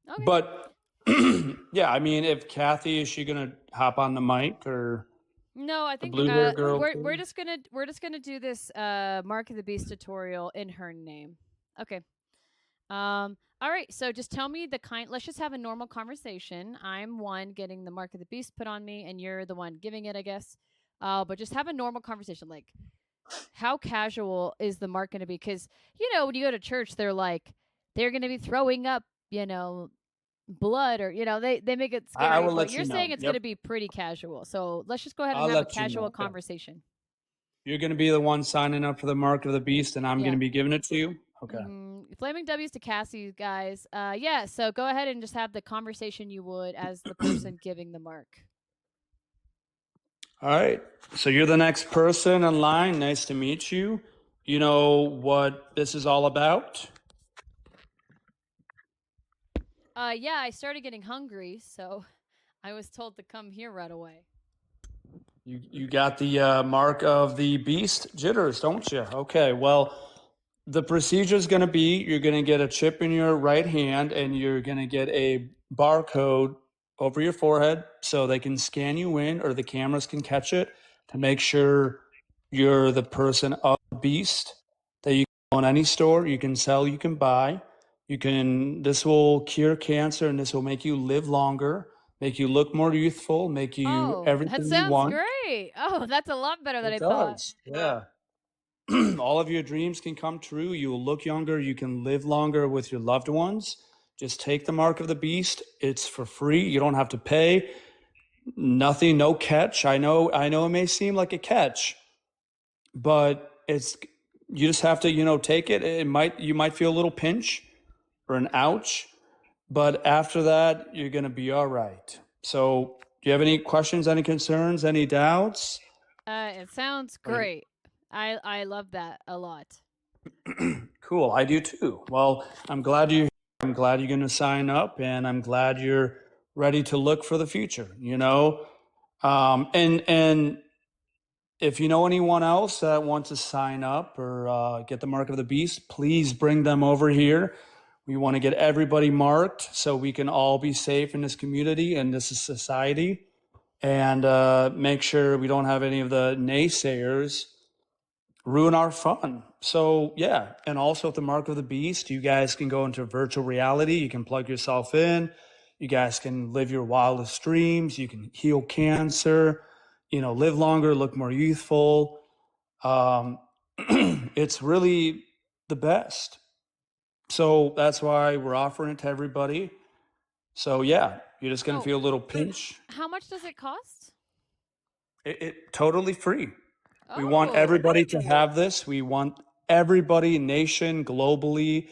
Okay. But yeah, I mean, if Kathy, is she gonna hop on the mic, or No, I think blue hair girl we're just gonna do this Mark of the Beast tutorial in her name. Okay. All right, so just tell me let's just have a normal conversation. I'm one getting the Mark of the Beast put on me, and you're the one giving it, I guess. But just have a normal conversation. Like, how casual is the mark gonna be? Because when you go to church, they're gonna be throwing up, blood, or they make it scary. I will let but you're you know. saying it's gonna be pretty casual. So let's just go ahead and I'll have a let you know. casual Okay. conversation. You're gonna be the one signing up for the Mark of the Beast, and I'm Yeah. gonna be giving it to you. Okay. Flaming W's to Cassie, guys. Yeah, so go ahead and just have the conversation you would as the person giving the mark. All right. So you're the next person in line. Nice to meet you. You know what this is all about? Yeah, I started getting hungry, so I was told to come here right away. You got the mark of the beast jitters, don't you? Okay. Well, the procedure is going to be you're going to get a chip in your right hand and you're going to get a barcode over your forehead so they can scan you in or the cameras can catch it to make sure you're the person of the beast that you can go in any store, you can sell, you can buy. This will cure cancer and this will make you live longer, make you look more youthful, make you Oh, that everything you sounds want. great. Oh, that's a lot better than I It thought. does. Yeah. All of your dreams can come true. You will look younger. You can live longer with your loved ones. Just take the mark of the beast. It's for free. You don't have to pay. Nothing, no catch. I know it may seem like a catch, but you just have to, take it. You might feel a little pinch or an ouch, but after that, you're gonna be all right. So, do you have any questions, any concerns, any doubts? It sounds great. I love that a lot. Cool. I do too. Well, I'm glad I'm glad you're going to sign up, and I'm glad you're ready to look for the future. And if you know anyone else that wants to sign up or get the mark of the beast, please bring them over here. We want to get everybody marked so we can all be safe in this community and this society, and make sure we don't have any of the naysayers ruin our fun. So yeah, and also with the mark of the beast, you guys can go into virtual reality. You can plug yourself in. You guys can live your wildest dreams. You can heal cancer. Live longer, look more youthful. It's really the best. So that's why we're offering it to everybody. So yeah, you're just gonna feel a little pinch. How much does it cost? It totally free. We want everybody to have this. We want everybody, nation, globally,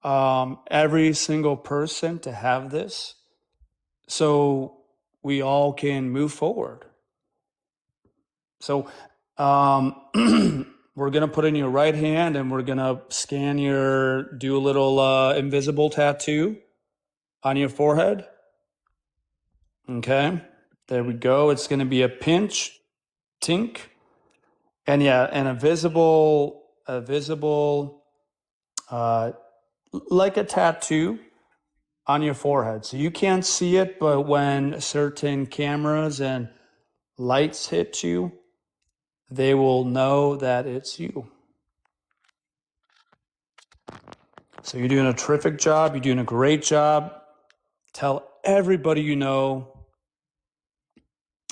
every single person to have this so we all can move forward. So we're going to put in your right hand and we're going to do a little invisible tattoo on your forehead. Okay, there we go. It's going to be a pinch, tink. And yeah, and a visible, like a tattoo on your forehead. So you can't see it, but when certain cameras and lights hit you, they will know that it's you. So you're doing a terrific job. You're doing a great job. Tell everybody you know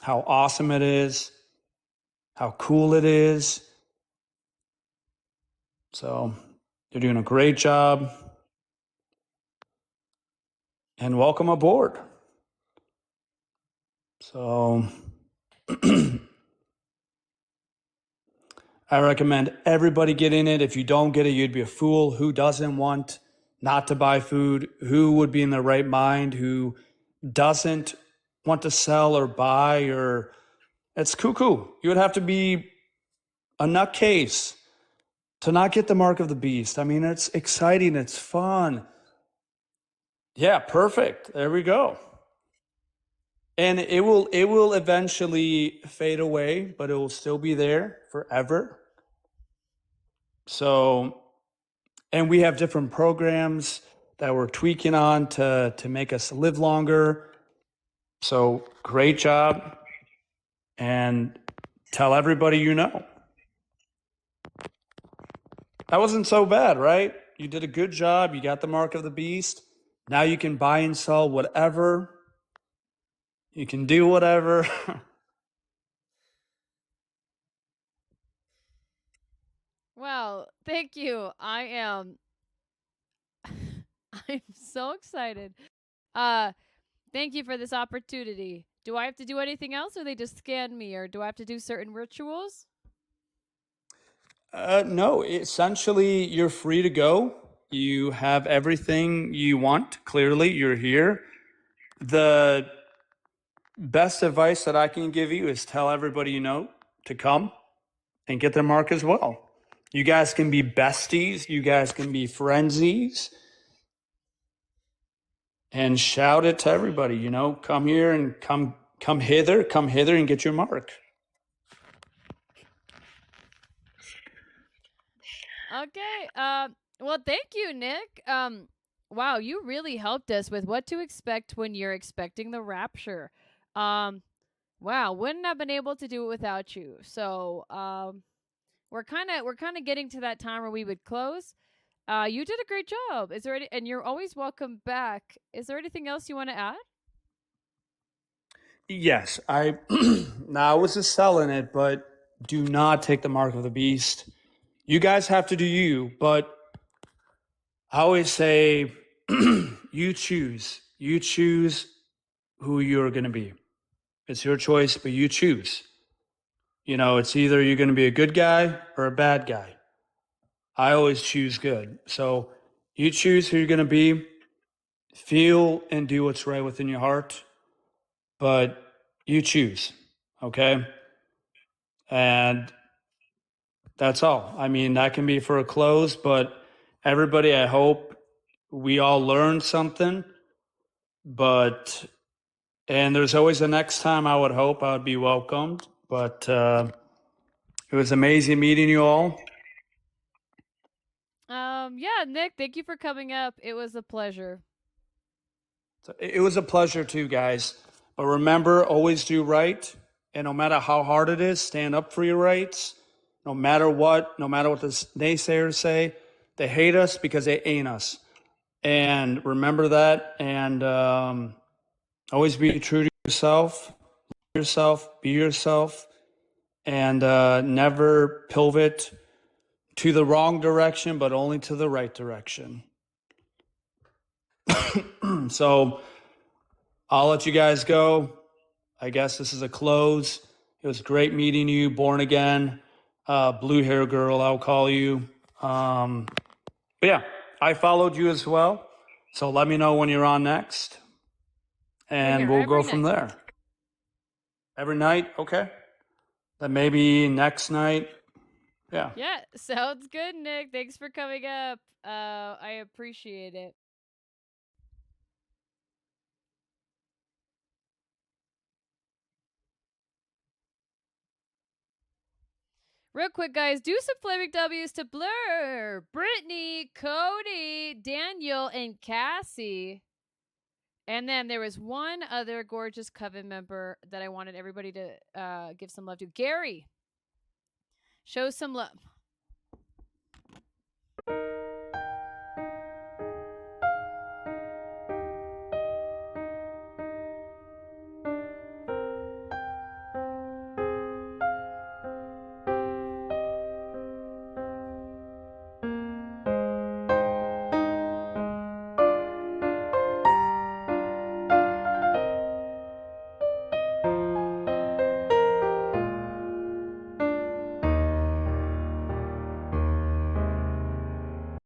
how awesome it is, how cool it is. So you're doing a great job. And welcome aboard. So I recommend everybody get in it. If you don't get it, you'd be a fool. Who doesn't want not to buy food? Who would be in the right mind? Who doesn't want to sell or buy? Or it's cuckoo. You would have to be a nutcase to not get the mark of the beast. I mean, it's exciting. It's fun. Yeah, perfect. There we go. And it will eventually fade away, but it will still be there forever. So, and we have different programs that we're tweaking on to make us live longer. So, great job. And tell everybody you know. That wasn't so bad, right? You did a good job. You got the mark of the beast. Now you can buy and sell whatever. You can do whatever. Well, thank you. I'm so excited. Thank you for this opportunity. Do I have to do anything else, or they just scan me, or do I have to do certain rituals? No, essentially, you're free to go. You have everything you want. Clearly, you're here. The best advice that I can give you is tell everybody you know to come and get their mark as well. You guys can be besties. You guys can be friendsies. And shout it to everybody, you know, come here and come hither and get your mark. Okay. Well, thank you, Nick. Wow, you really helped us with what to expect when you're expecting the rapture. Wow, wouldn't have been able to do it without you. So, we're kind of getting to that time where we would close. You did a great job. Is there any, and you're always welcome back. Is there anything else you want to add? Yes, I now I was just selling it, but do not take the mark of the beast. You guys have to do you, but I always say you choose. You choose who you're going to be. It's your choice, but you choose. You know, it's either you're going to be a good guy or a bad guy. I always choose good. So you choose who you're going to be. Feel and do what's right within your heart, but you choose. Okay? And that's all. I mean, that can be for a close, but everybody, I hope we all learned something. But, and there's always a next time I would hope I would be welcomed. But it was amazing meeting you all. Yeah, Nick, thank you for coming up. It was a pleasure. It was a pleasure too, guys. But remember, always do right. And no matter how hard it is, stand up for your rights. No matter what the naysayers say, they hate us because they ain't us. And remember that. And always be true to yourself. Be yourself. And never pivot to the wrong direction, but only to the right direction. So I'll let you guys go. I guess this is a close. It was great meeting you, born again, blue hair girl, I'll call you. But yeah, I followed you as well. So let me know when you're on next. And we'll go from there. Every night? Okay. Then maybe next night. Yeah. Yeah, sounds good, Nick. Thanks for coming up. I appreciate it. Real quick, guys, do some flaming W's to Blur, Brittany, Cody, Daniel, and Cassie. And then there was one other gorgeous Coven member that I wanted everybody to give some love to. Gary. Show some love.